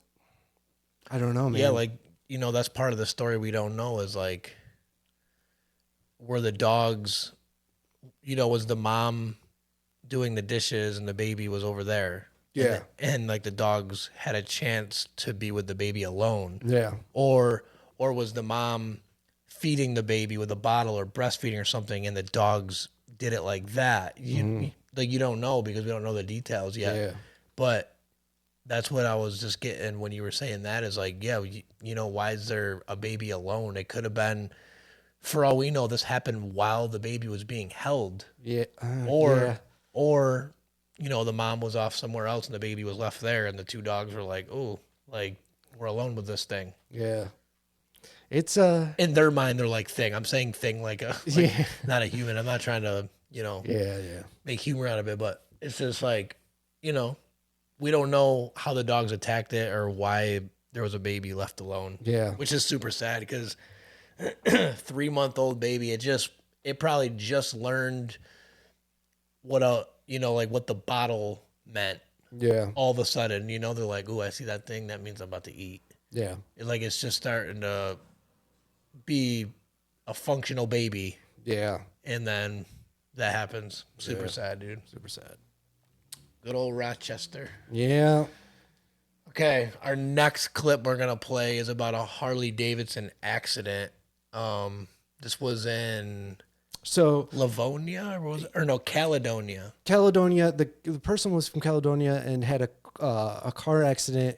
I don't know, man. Yeah, like, that's part of the story we don't know is like, were the dogs, was the mom doing the dishes and the baby was over there? Yeah. And like the dogs had a chance to be with the baby alone. Yeah. Or was the mom feeding the baby with a bottle or breastfeeding or something, and the dogs did it like that? You don't know because we don't know the details yet. Yeah. But that's what I was just getting when you were saying that is like, why is there a baby alone? It could have been, for all we know, this happened while the baby was being held. Yeah. Or, the mom was off somewhere else and the baby was left there, and the two dogs were like, oh, like, we're alone with this thing. Yeah. It's in their mind, they're like thing. I'm saying thing like not a human. I'm not trying to, make humor out of it, but it's just like, we don't know how the dogs attacked it or why there was a baby left alone. Yeah. Which is super sad because 3-month-old baby, it probably just learned what what the bottle meant. Yeah. All of a sudden, they're like, "Ooh, I see that thing. That means I'm about to eat." Yeah. It's just starting to be a functional baby. Yeah. And then that happens. Super sad, dude. Super sad. Good old Rochester. Yeah. Okay, our next clip we're gonna play is about a Harley Davidson accident. This was in Livonia Caledonia. Caledonia. The person was from Caledonia and had a car accident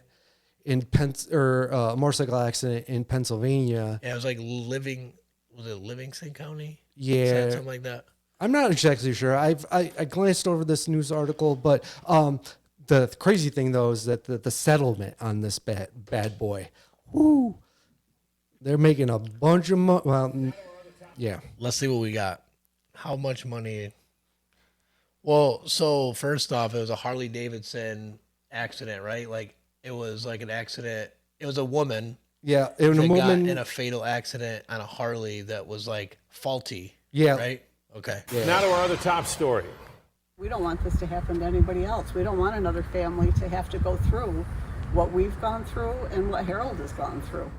a motorcycle accident in Pennsylvania. Yeah, it was like Livingston County? Yeah. Something like that. I'm not exactly sure. I glanced over this news article, but the crazy thing though is that the settlement on this bad boy, they're making a bunch of money. Well, yeah. Let's see what we got. How much money? Well, so first off, it was a Harley Davidson accident, right? Like it was like an accident. It was a woman. Yeah, it was a woman got in a fatal accident on a Harley that was like faulty. Yeah. Right. Okay. Yeah. Now to our other top story. We don't want this to happen to anybody else. We don't want another family to have to go through what we've gone through and what Harold has gone through.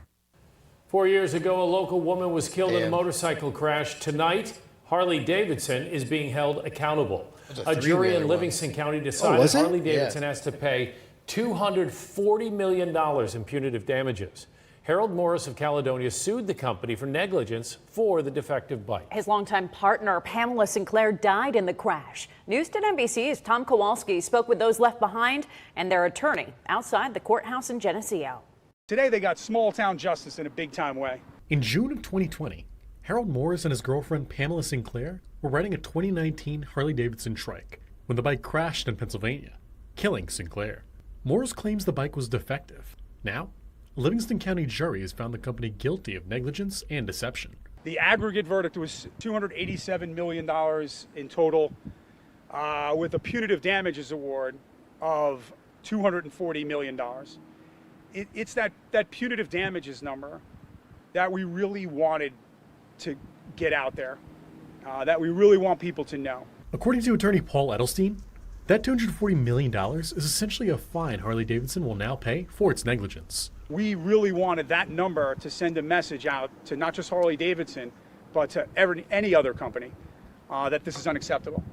4 years ago, a local woman was killed in a motorcycle crash. Tonight, Harley Davidson is being held accountable. A jury in Livingston County decided Harley Davidson has to pay $240 million in punitive damages. Harold Morris of Caledonia sued the company for negligence for the defective bike. His longtime partner, Pamela Sinclair, died in the crash. News 10 NBC's Tom Kowalski spoke with those left behind and their attorney outside the courthouse in Geneseo. Today they got small-town justice in a big-time way. In June of 2020, Harold Morris and his girlfriend Pamela Sinclair were riding a 2019 Harley-Davidson trike when the bike crashed in Pennsylvania, killing Sinclair. Morris claims the bike was defective. Now, a Livingston County jury has found the company guilty of negligence and deception. The aggregate verdict was $287 million in total, with a punitive damages award of $240 million. It's that punitive damages number that we really wanted to get out there, that we really want people to know. According to attorney Paul Edelstein, that $240 million is essentially a fine Harley-Davidson will now pay for its negligence. We really wanted that number to send a message out to not just Harley-Davidson, but to any other company that this is unacceptable.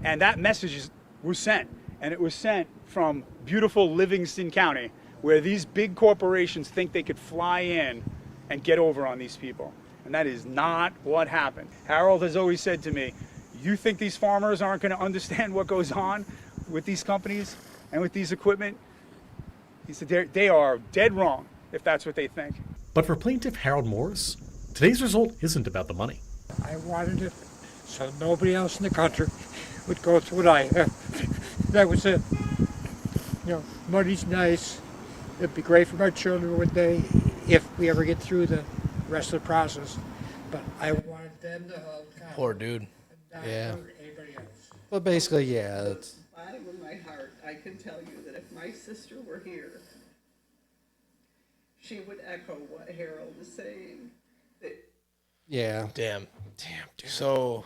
And that message was sent, and it was sent from beautiful Livingston County, where these big corporations think they could fly in and get over on these people. And that is not what happened. Harold has always said to me, you think these farmers aren't going to understand what goes on with these companies and with these equipment? He said they are dead wrong if that's what they think. But for plaintiff Harold Morris, today's result isn't about the money. I wanted it so nobody else in the country would go through what I have. That was it. You know, money's nice. It'd be great for my children one day if we ever get through the rest of the process. But I wanted them to hold count. Poor dude. Yeah. Anybody else. But basically, yeah. It's, Bottom of my heart, I can tell you that if my sister were here, she would echo what Harold is saying. yeah. Damn, dude. So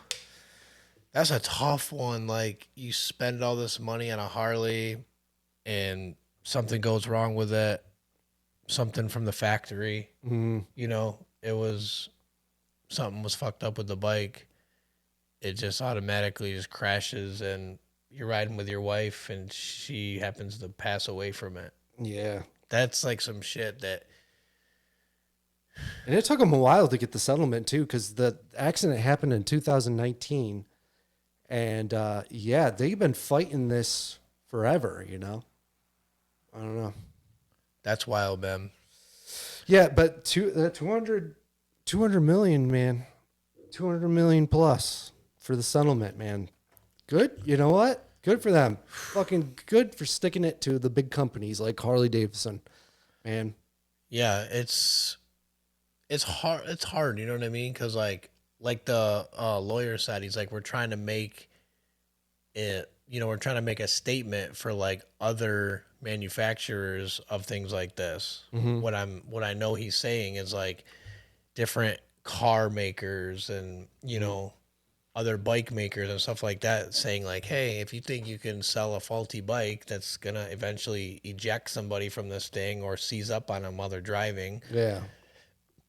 that's a tough one. Like, you spend all this money on a Harley, and something goes wrong with it. Something from the factory. Mm. You know, something was fucked up with the bike. It just automatically just crashes, and you're riding with your wife, and she happens to pass away from it. Yeah. That's like some shit that. And it took them a while to get the settlement, too, because the accident happened in 2019. And, yeah, they've been fighting this forever, you know? I don't know. That's wild, man. Yeah, but 200 million, man. 200 million plus for the settlement, man. Good. You know what? Good for them. Fucking good for sticking it to the big companies like Harley Davidson, man. Yeah, it's hard. It's hard. You know what I mean? Because like the lawyer said, he's like, we're trying to make it. You know, we're trying to make a statement for like other manufacturers of things like this. Mhm. What I know he's saying is like different car makers and, you know, other bike makers and stuff like that, saying like, hey, if you think you can sell a faulty bike that's gonna eventually eject somebody from this thing or seize up on them while they're driving, Yeah.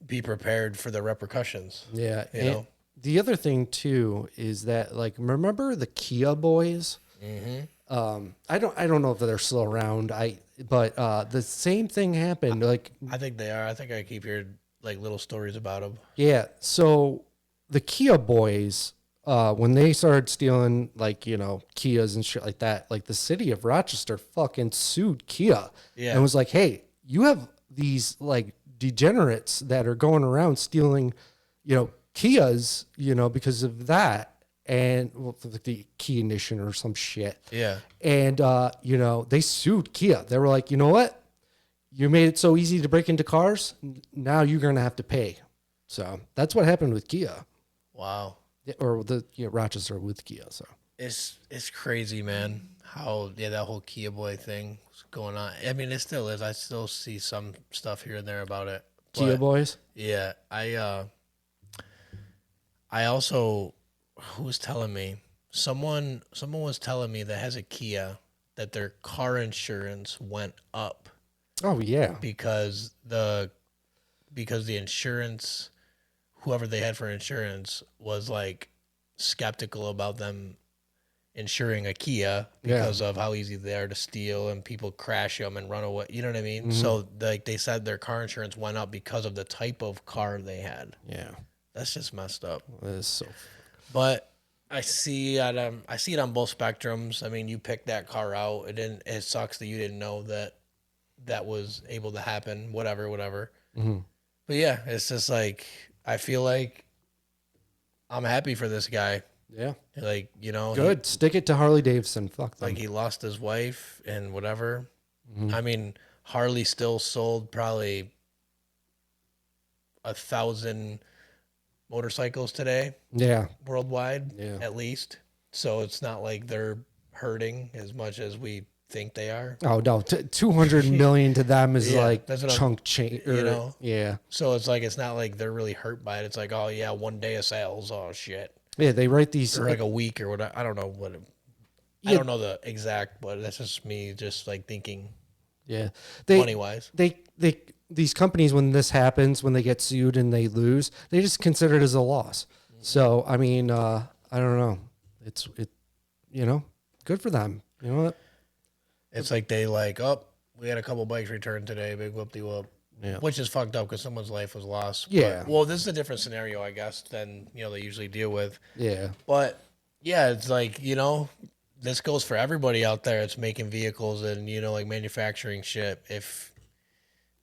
be prepared for the repercussions. Yeah. You and know? the other thing too is that, like, remember the Kia boys? Mm-hmm. I don't know if they're still around. But the same thing happened. Like, I think they are. I think I keep hearing like little stories about them. yeah. So the Kia boys, when they started stealing, like, you know, Kias and shit like that, like the city of Rochester fucking sued Kia. Yeah. And was like, hey, you have these like degenerates that are going around stealing, you know, Kias, you know, because of that. And well, the key ignition or some shit. Yeah. And, you know, they sued Kia. They were like, you know what? You made it so easy to break into cars. Now you're going to have to pay. So that's what happened with Kia. Wow. Or the Rochester with Kia. So It's crazy, man. How that whole Kia boy thing was going on. I mean, it still is. I still see some stuff here and there about it. Kia boys. Yeah, I also, who was telling me? Someone was telling me that has a Kia that their car insurance went up. Oh yeah. Because the insurance, whoever they had for insurance, was like skeptical about them insuring a Kia because of how easy they are to steal and people crash them and run away. You know what I mean? Mhm. So like they said their car insurance went up because of the type of car they had. Yeah. That's just messed up. That is so. But I see it on both spectrums. I mean, you picked that car out. It sucks that you didn't know that was able to happen. Whatever. Mm-hmm. But yeah, it's just like I feel like I'm happy for this guy. Yeah. Like, you know, Good. Stick it to Harley Davidson. Fuck them. like he lost his wife and whatever. Mhm. I mean, Harley still sold probably 1,000 motorcycles today. Yeah. Worldwide, Yeah. at least. So it's not like they're hurting as much as we think they are. Oh no, 200 million to them is Yeah, like that's what chunk change. you know? Yeah. So it's like it's not like they're really hurt by it. It's like, oh yeah, one day of sales. Oh shit. Yeah, they write these Or like a week or whatever. I don't know what. I Yeah. don't know the exact, but that's just me just like thinking. Yeah, Money wise. These companies, when this happens, when they get sued and they lose, they just consider it as a loss. So I mean, I don't know. It, you know, good for them. You know what? It's like they like, oh, we had a couple bikes returned today, big whoop-de-whoop. Yeah. Which is fucked up because someone's life was lost. Yeah. But, well, this is a different scenario, I guess, than, you know, they usually deal with. Yeah. But, yeah, it's like, you know, this goes for everybody out there. It's making vehicles and, you know, like manufacturing shit.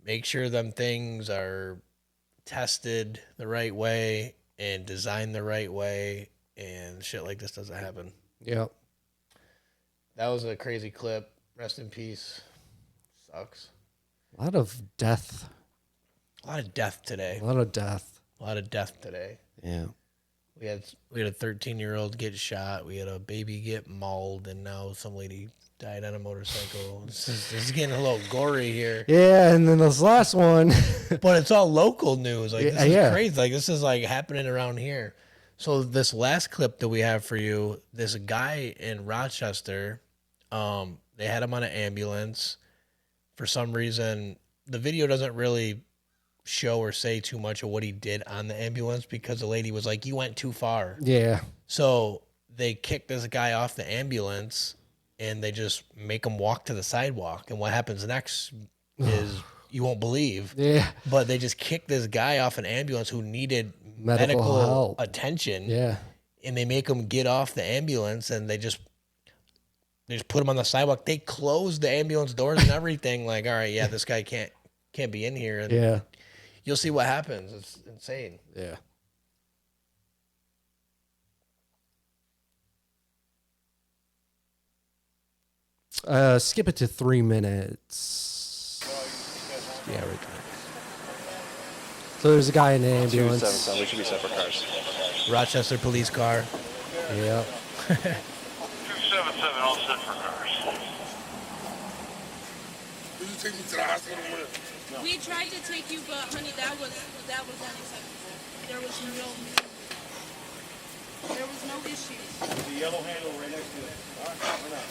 Make sure them things are tested the right way and designed the right way, and shit like this doesn't happen. Yep. That was a crazy clip. Rest in peace. Sucks. A lot of death. A lot of death today. A lot of death. A lot of death today. Yeah. We had a 13-year-old get shot. We had a baby get mauled, and now some lady died on a motorcycle. This is getting a little gory here. Yeah, and then this last one. But it's all local news. Like, this is crazy. Like, this is like happening around here. So this last clip that we have for you, this guy in Rochester, they had him on an ambulance. For some reason, the video doesn't really show or say too much of what he did on the ambulance because the lady was like, you went too far. Yeah. So they kicked this guy off the ambulance and they just make him walk to the sidewalk. And what happens next is you won't believe. Yeah. But they just kicked this guy off an ambulance who needed medical help. Attention. Yeah. And they make him get off the ambulance and they just put him on the sidewalk. They closed the ambulance doors and everything. Like, all right, yeah, this guy can't be in here. And yeah. You'll see what happens. It's insane. Yeah. Skip it to 3 minutes. Yeah, right there. So there's a guy in the ambulance. 277. We should be separate cars. Rochester police car. Yep. 277, all separate cars. Did you take me to the hospital? No. We tried to take you, but honey, that was unacceptable. There was no issues. There's a yellow handle right next to it. All right, why not?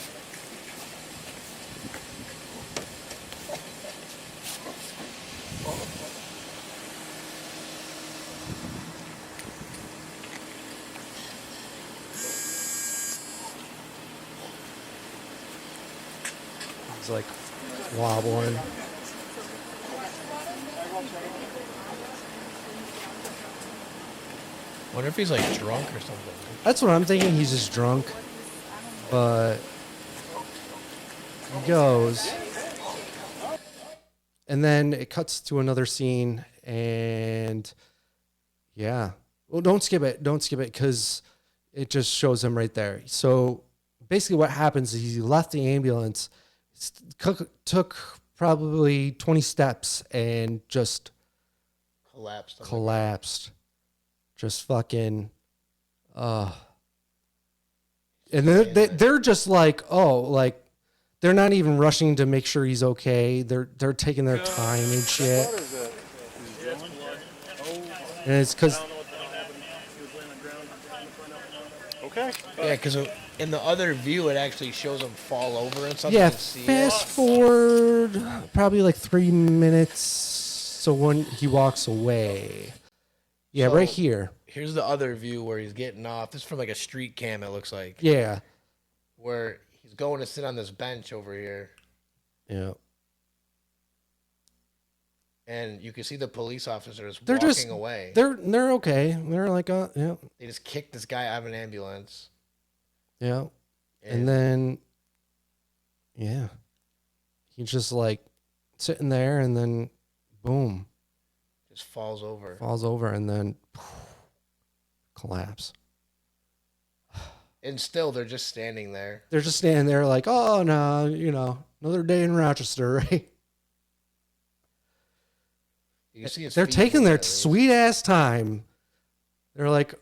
He's like wobbling. Wonder if he's like drunk or something. That's what I'm thinking. He's just drunk. But he goes. And then it cuts to another scene. And yeah. Well, don't skip it. Don't skip it because it just shows him right there. So basically what happens is he left the ambulance, took probably 20 steps and just collapsed. Just fucking, and they're just like, oh, like they're not even rushing to make sure he's okay. They're taking their time and shit. And it's because. Okay. Yeah, because in the other view, it actually shows him fall over and something. Yeah, fast forward probably like 3 minutes. So when he walks away. Yeah, so, right here. Here's the other view where he's getting off. This is from like a street cam, it looks like. Yeah. Where he's going to sit on this bench over here. Yeah. And you can see the police officers walking away. They're okay. They're like, yeah. They just kicked this guy out of an ambulance. Yeah. And then, yeah. He's just like sitting there and then boom. Just falls over. And then collapse. And still, they're just standing there. They're just standing there like, oh, no, another day in Rochester, right? You can see his they're feet taking their at least. sweet ass time. They're like,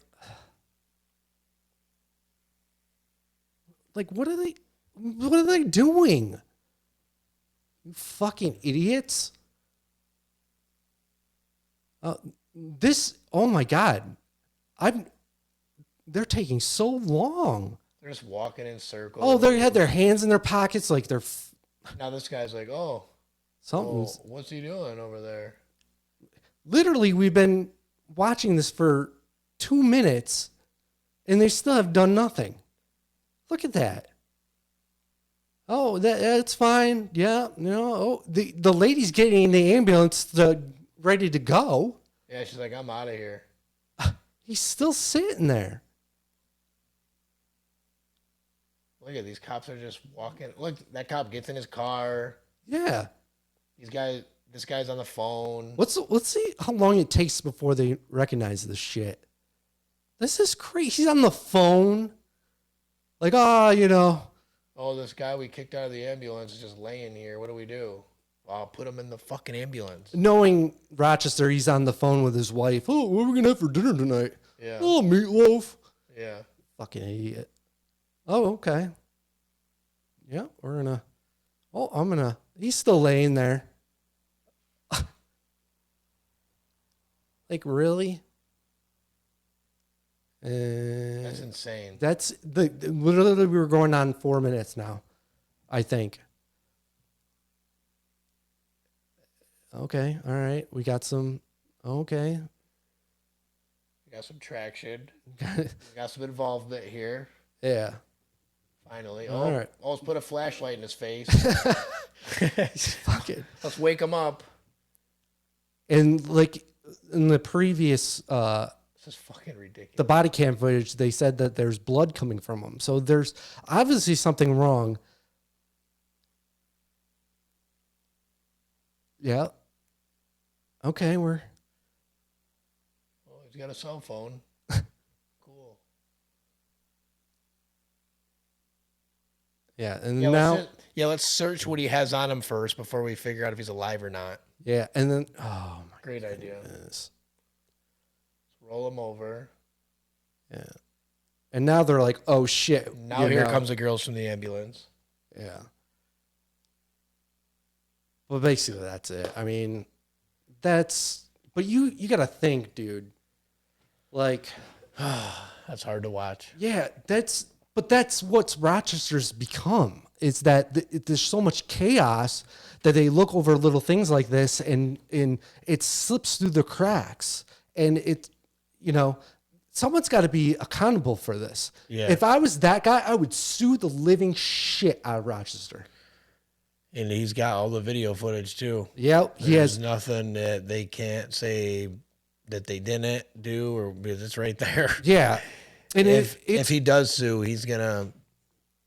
what are they doing? You fucking idiots. Oh my God. They're taking so long. They're just walking in circles. Oh, they had their hands in their pockets like they're. Now this guy's like, oh, something's. What's he doing over there? Literally, we've been watching this for 2 minutes, and they still have done nothing. Look at that. Oh, that's fine. Yeah, no. Oh, the lady's getting in the ambulance ready to go. Yeah, she's like, I'm out of here. He's still sitting there. Look at these cops are just walking. Look, that cop gets in his car. Yeah. These guys, This guy's on the phone. Let's see how long it takes before they recognize this shit. This is crazy. He's on the phone. Like, Oh, this guy we kicked out of the ambulance is just laying here. What do we do? Well, I'll put him in the fucking ambulance. Knowing Rochester, he's on the phone with his wife. Oh, what are we going to have for dinner tonight? Yeah. Oh, meatloaf. Yeah. Fucking idiot. Oh, okay. Yeah, we're going to... Oh, he's still laying there. Like, really? That's insane. That's literally we were going on 4 minutes now, I think. Okay, all right. We got some. Okay. We got some traction. We got some involvement here. Yeah. Finally. All right. Let's put a flashlight in his face. Fuck it. Let's wake him up. And like in the previous this is fucking ridiculous. The body cam footage, they said that there's blood coming from him. So there's obviously something wrong. Yeah. Okay, Oh, he's got a cell phone. Cool. Yeah, and now let's search what he has on him first before we figure out if he's alive or not. Yeah, and then oh my great idea. Goodness. Let's roll him over. Yeah. And now they're like, oh shit. Now here comes the girls from the ambulance. Yeah. Well, basically that's it. I mean, but you got to think, dude. Like, that's hard to watch. Yeah, that's what's Rochester's become. Is that there's so much chaos that they look over little things like this and it slips through the cracks. And someone's got to be accountable for this. Yeah. If I was that guy, I would sue the living shit out of Rochester. And he's got all the video footage too. Yep, he has nothing that they can't say that they didn't do, or because it's right there. Yeah, and if he does sue, he's gonna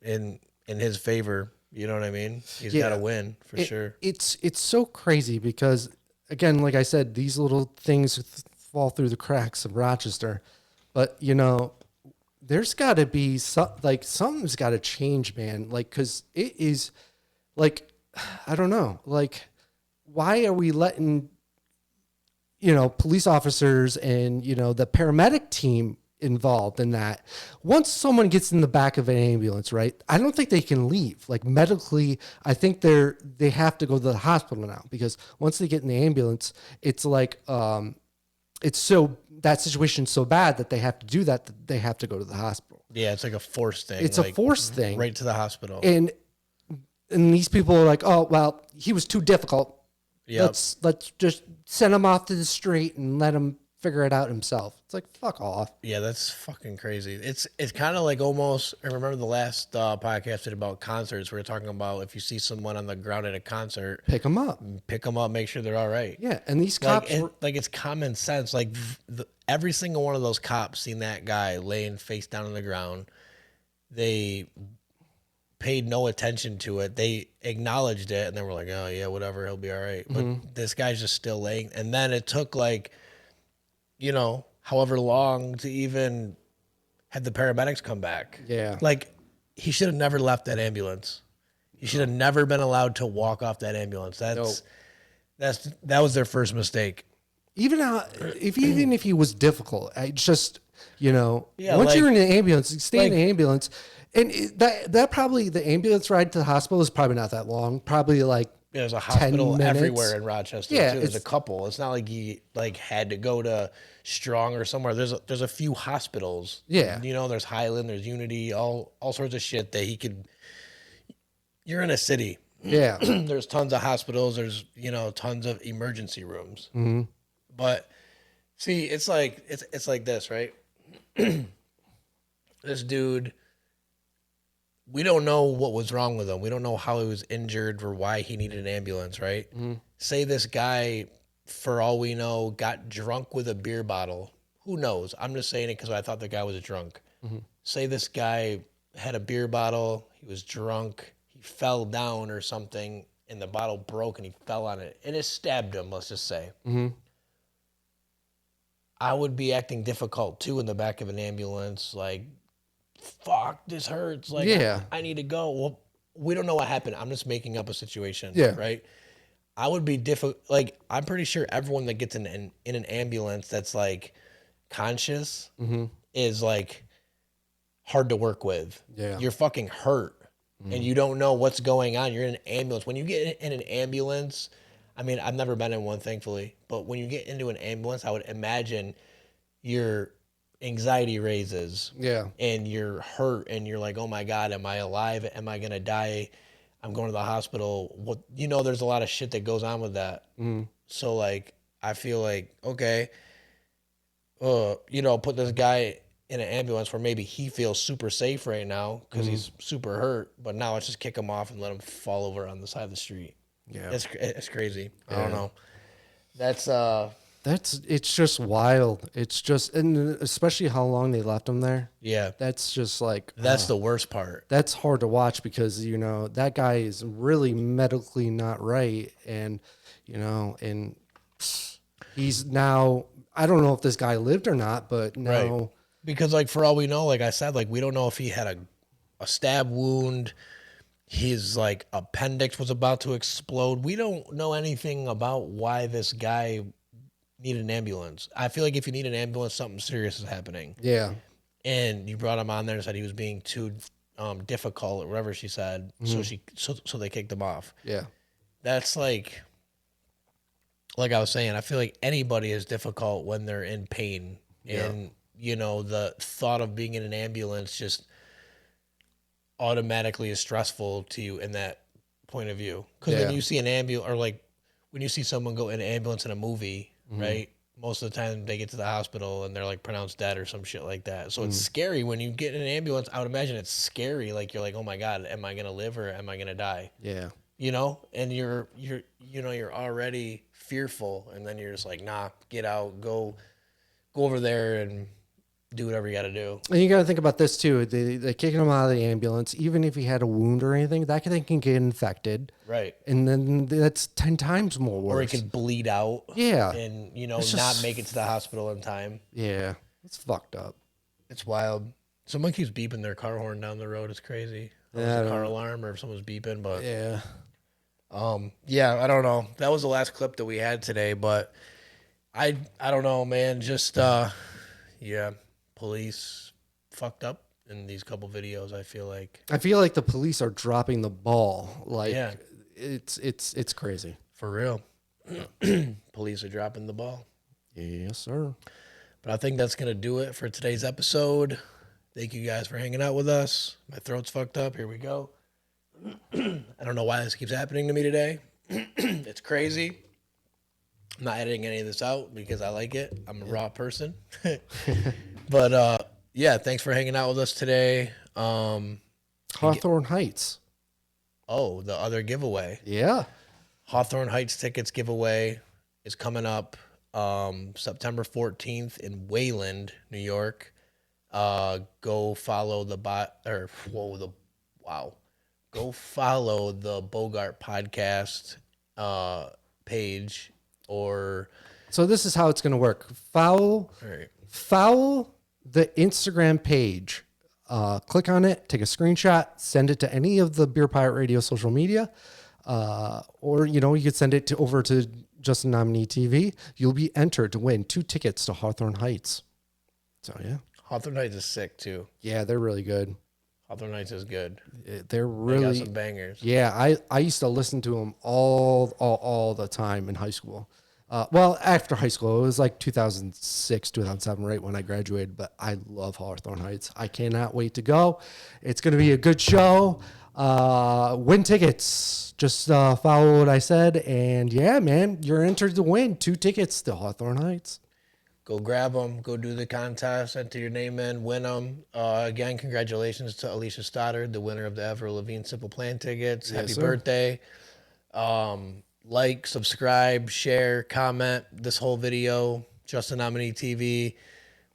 in his favor. You know what I mean? He's got to win for sure. It's so crazy because again, like I said, these little things fall through the cracks of Rochester, but there's got to be something's got to change, man. Like, because it is like. I don't know. Like, why are we letting, police officers and, the paramedic team involved in that? Once someone gets in the back of an ambulance, right? I don't think they can leave. Like, medically, I think they have to go to the hospital now, because once they get in the ambulance, it's like, that situation's so bad that they have to do that they have to go to the hospital. Yeah, it's like a forced thing. It's a forced thing. Right to the hospital. And these people are like, oh, well, he was too difficult. Yep. Let's just send him off to the street and let him figure it out himself. It's like, fuck off. Yeah, that's fucking crazy. It's kind of like almost, I remember the last podcast did about concerts. We were talking about if you see someone on the ground at a concert. Pick them up. Make sure they're all right. Yeah, and these cops... it's common sense. Like, every single one of those cops seen that guy laying face down on the ground. They... paid no attention to it. They acknowledged it and they were like, oh yeah, whatever, he'll be all right. But this guy's just still laying. And then it took however long to even have the paramedics come back. Yeah. Like, he should have never left that ambulance. He should have never been allowed to walk off that ambulance. That was their first mistake. Even if he was difficult, once you're in an ambulance, you stay in the ambulance. And that probably, the ambulance ride to the hospital is probably not that long. Probably there's a hospital 10 minutes. everywhere in Rochester. Yeah, too. There's a couple. It's not like he had to go to Strong or somewhere. There's a few hospitals. Yeah, there's Highland, there's Unity, all sorts of shit that he could. You're in a city. Yeah, there's tons of hospitals. There's tons of emergency rooms. Mm-hmm. But see, it's like this, right? This dude. We don't know what was wrong with him. We don't know how he was injured or why he needed an ambulance, right? Mm-hmm. Say this guy, for all we know, got drunk with a beer bottle. Who knows? I'm just saying it because I thought the guy was drunk. Mm-hmm. Say this guy had a beer bottle. He was drunk. He fell down or something and the bottle broke and he fell on it and it stabbed him, let's just say. Mm-hmm. I would be acting difficult too in the back of an ambulance, like, fuck, this hurts. Like, Yeah. I need to go. Well, we don't know what happened. I'm just making up a situation, Yeah. right? I would be difficult. Like, I'm pretty sure everyone that gets in an ambulance that's like conscious Mm-hmm. is like hard to work with. Yeah. You're fucking hurt and you don't know what's going on. You're in an ambulance. When you get in an ambulance, I mean, I've never been in one, thankfully, but when you get into an ambulance, I would imagine your anxiety raises. Yeah. And you're hurt and you're like, oh my God, am I alive? Am I going to die? I'm going to the hospital. What, there's a lot of shit that goes on with that. Mm. So like, I feel like, okay, put this guy in an ambulance where maybe he feels super safe right now because he's super hurt, but now let's just kick him off and let him fall over on the side of the street. Yeah. It's crazy. I Yeah. don't know. It's just wild. It's just, and especially how long they left him there. Yeah. That's just like, That's the worst part. That's hard to watch because, that guy is really medically not right. And, and he's now, I don't know if this guy lived or not, but now. Right. Because like, for all we know, like I said, like, we don't know if he had a stab wound. His like appendix was about to explode. We don't know anything about why this guy needed an ambulance. I feel like if you need an ambulance, something serious is happening. Yeah. And you brought him on there and said he was being too difficult or whatever she said. Mhm. So they kicked him off. Yeah. That's like I was saying, I feel like anybody is difficult when they're in pain. Yeah. And, the thought of being in an ambulance just automatically is stressful to you in that point of view. Because when you see an ambulance, or like when you see someone go in an ambulance in a movie, right? Most of the time they get to the hospital and they're like pronounced dead or some shit like that. So it's scary when you get in an ambulance. I would imagine it's scary. Like you're like, oh my God, am I gonna live or am I gonna die? Yeah. And you're already fearful, and then you're just like, nah, get out, go over there and do whatever you got to do. And you got to think about this too. They're kicking him out of the ambulance. Even if he had a wound or anything, that thing can get infected. Right. And then that's 10 times more worse. Or it could bleed out. Yeah. And, It's not just- make it to the hospital in time. Yeah. It's fucked up. It's wild. Someone keeps beeping their car horn down the road. It's crazy. It was Yeah, I a don't car know. alarm or if someone's beeping, but Yeah. I don't know. That was the last clip that we had today, but I don't know, man. Just police fucked up in these couple videos. I feel like the police are dropping the ball. Like Yeah. it's crazy. For real. Police are dropping the ball. Yes, sir. But I think that's going to do it for today's episode. Thank you guys for hanging out with us. My throat's fucked up. Here we go. I don't know why this keeps happening to me today. It's crazy. I'm not editing any of this out because I like it. I'm a raw person. But thanks for hanging out with us today. Hawthorne Heights. Oh, the other giveaway. Yeah. Hawthorne Heights tickets giveaway is coming up September 14th in Wayland, New York. Go follow Go follow the Bogart podcast page or. So this is how it's going to work. Follow the Instagram page. Click on it, take a screenshot, send it to any of the Beer Pirate Radio social media, or you could send it over to Justin Nominee TV. You'll be entered to win 2 tickets to Hawthorne Heights. So yeah, Hawthorne Heights is sick too. Yeah, they're really good. Hawthorne Heights is good. They're really they got some bangers. Yeah, I used to listen to them all the time in high school. Well, after high school, it was like 2006, 2007, right when I graduated. But I love Hawthorne Heights. I cannot wait to go. It's going to be a good show. Win tickets. Just follow what I said. And yeah, man, you're entered to win 2 tickets to Hawthorne Heights. Go grab them. Go do the contest. Enter your name in. Win them. Again, congratulations to Alicia Stoddard, the winner of the Avril Lavigne Simple Plan tickets. Yes, Happy sir. birthday. Like, subscribe, share, comment this whole video. Justin Nominee TV,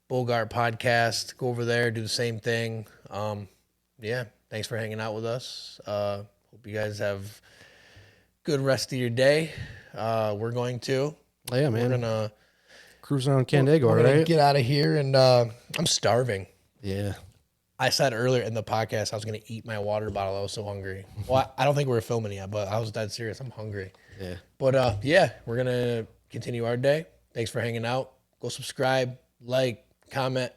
Bogart Podcast. Go over there, do the same thing. Thanks for hanging out with us. Hope you guys have good rest of your day. We're going to. Oh, yeah, man. We're gonna cruise around Canandaigua, we're gonna right? get out of here, and I'm starving. Yeah. I said earlier in the podcast I was gonna eat my water bottle. I was so hungry. Well, I don't think we were filming yet, but I was dead serious. I'm hungry. Yeah. But yeah, we're gonna continue our day. Thanks for hanging out. Go subscribe, like, comment,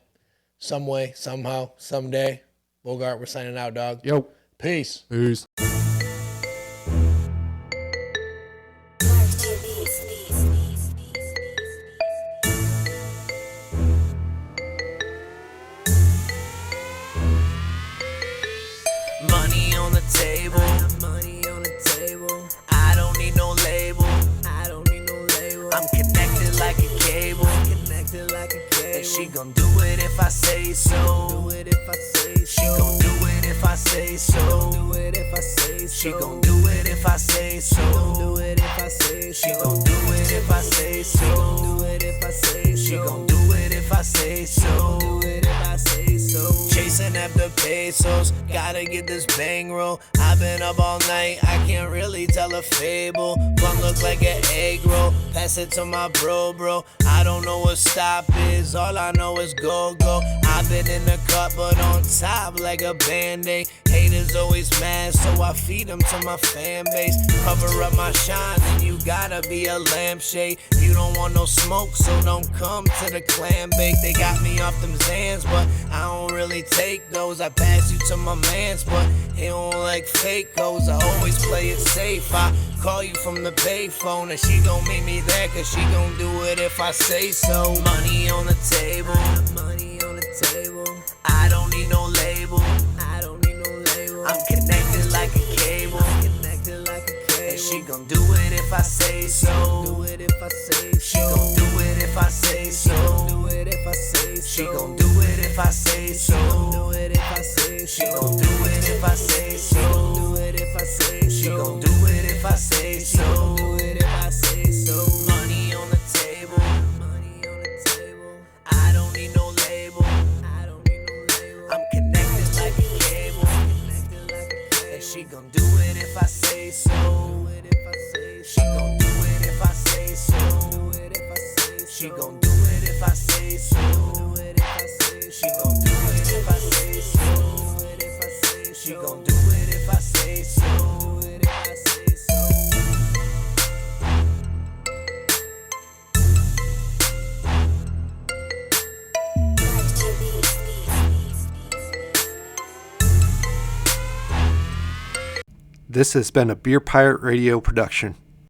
some way, somehow, someday. Bogart, we're signing out, dog. Yo. Peace. Peace. Money on the table. Money on the table. I don't need no label. I don't need no label. I'm connected like a cable. Connected like a cable. And she gon' do it if I say so. Do it if I say so. She gon' do it if I say so. Do it if I say so. She gon' do it if I say so. Do it if I say so. She gon' do it if I say so. Do it if I say so. She gon' do it if I say so. Do it if I say so. Chasing after pesos, gotta get this bang roll. I've been up all night, I can't really tell a fable. Blunt look like an egg roll, pass it to my bro. I don't know what stop is, all I know is go. I've been in the cut, but on top like a band-aid. Haters always mad, so I feed them to my fan base. Cover up my shine, and you gotta be a lampshade. You don't want no smoke, so don't come to the clam bake. They got me off them Zans, but I don't really take those. I pass you to my mans, but he don't like fake goes. I always play it safe. I call you from the payphone, and she gon' meet me there, cause she gon' do it if I say so. Money on the table. Money on the table. I don't need no label. I don't need no label. I'm connected like a cable. Connected like a cable. And she gon' do it if I say so. Do it if I say so. She gon' do it if I say so. Do it if I say so. She gon' do it if I say so. Do it if I say so. She gon' do it if I say so. Do it if I say so. She gon' do it if I say so. Do it if I say so. Money on the table. Money on the table. I don't need no label. I don't need no label. I'm connected like a cable. Connected like a cable. And she gon' do it if I say so. Do it if I say so. She gon' do it if I say so. Do it if I say so. She gon' do it if I say so. Do it if I say so. She gon' do it if I say so. Do it if I say so. She gon' do it if I say so. Do it if I say so. This has been a Beer Pirate Radio production.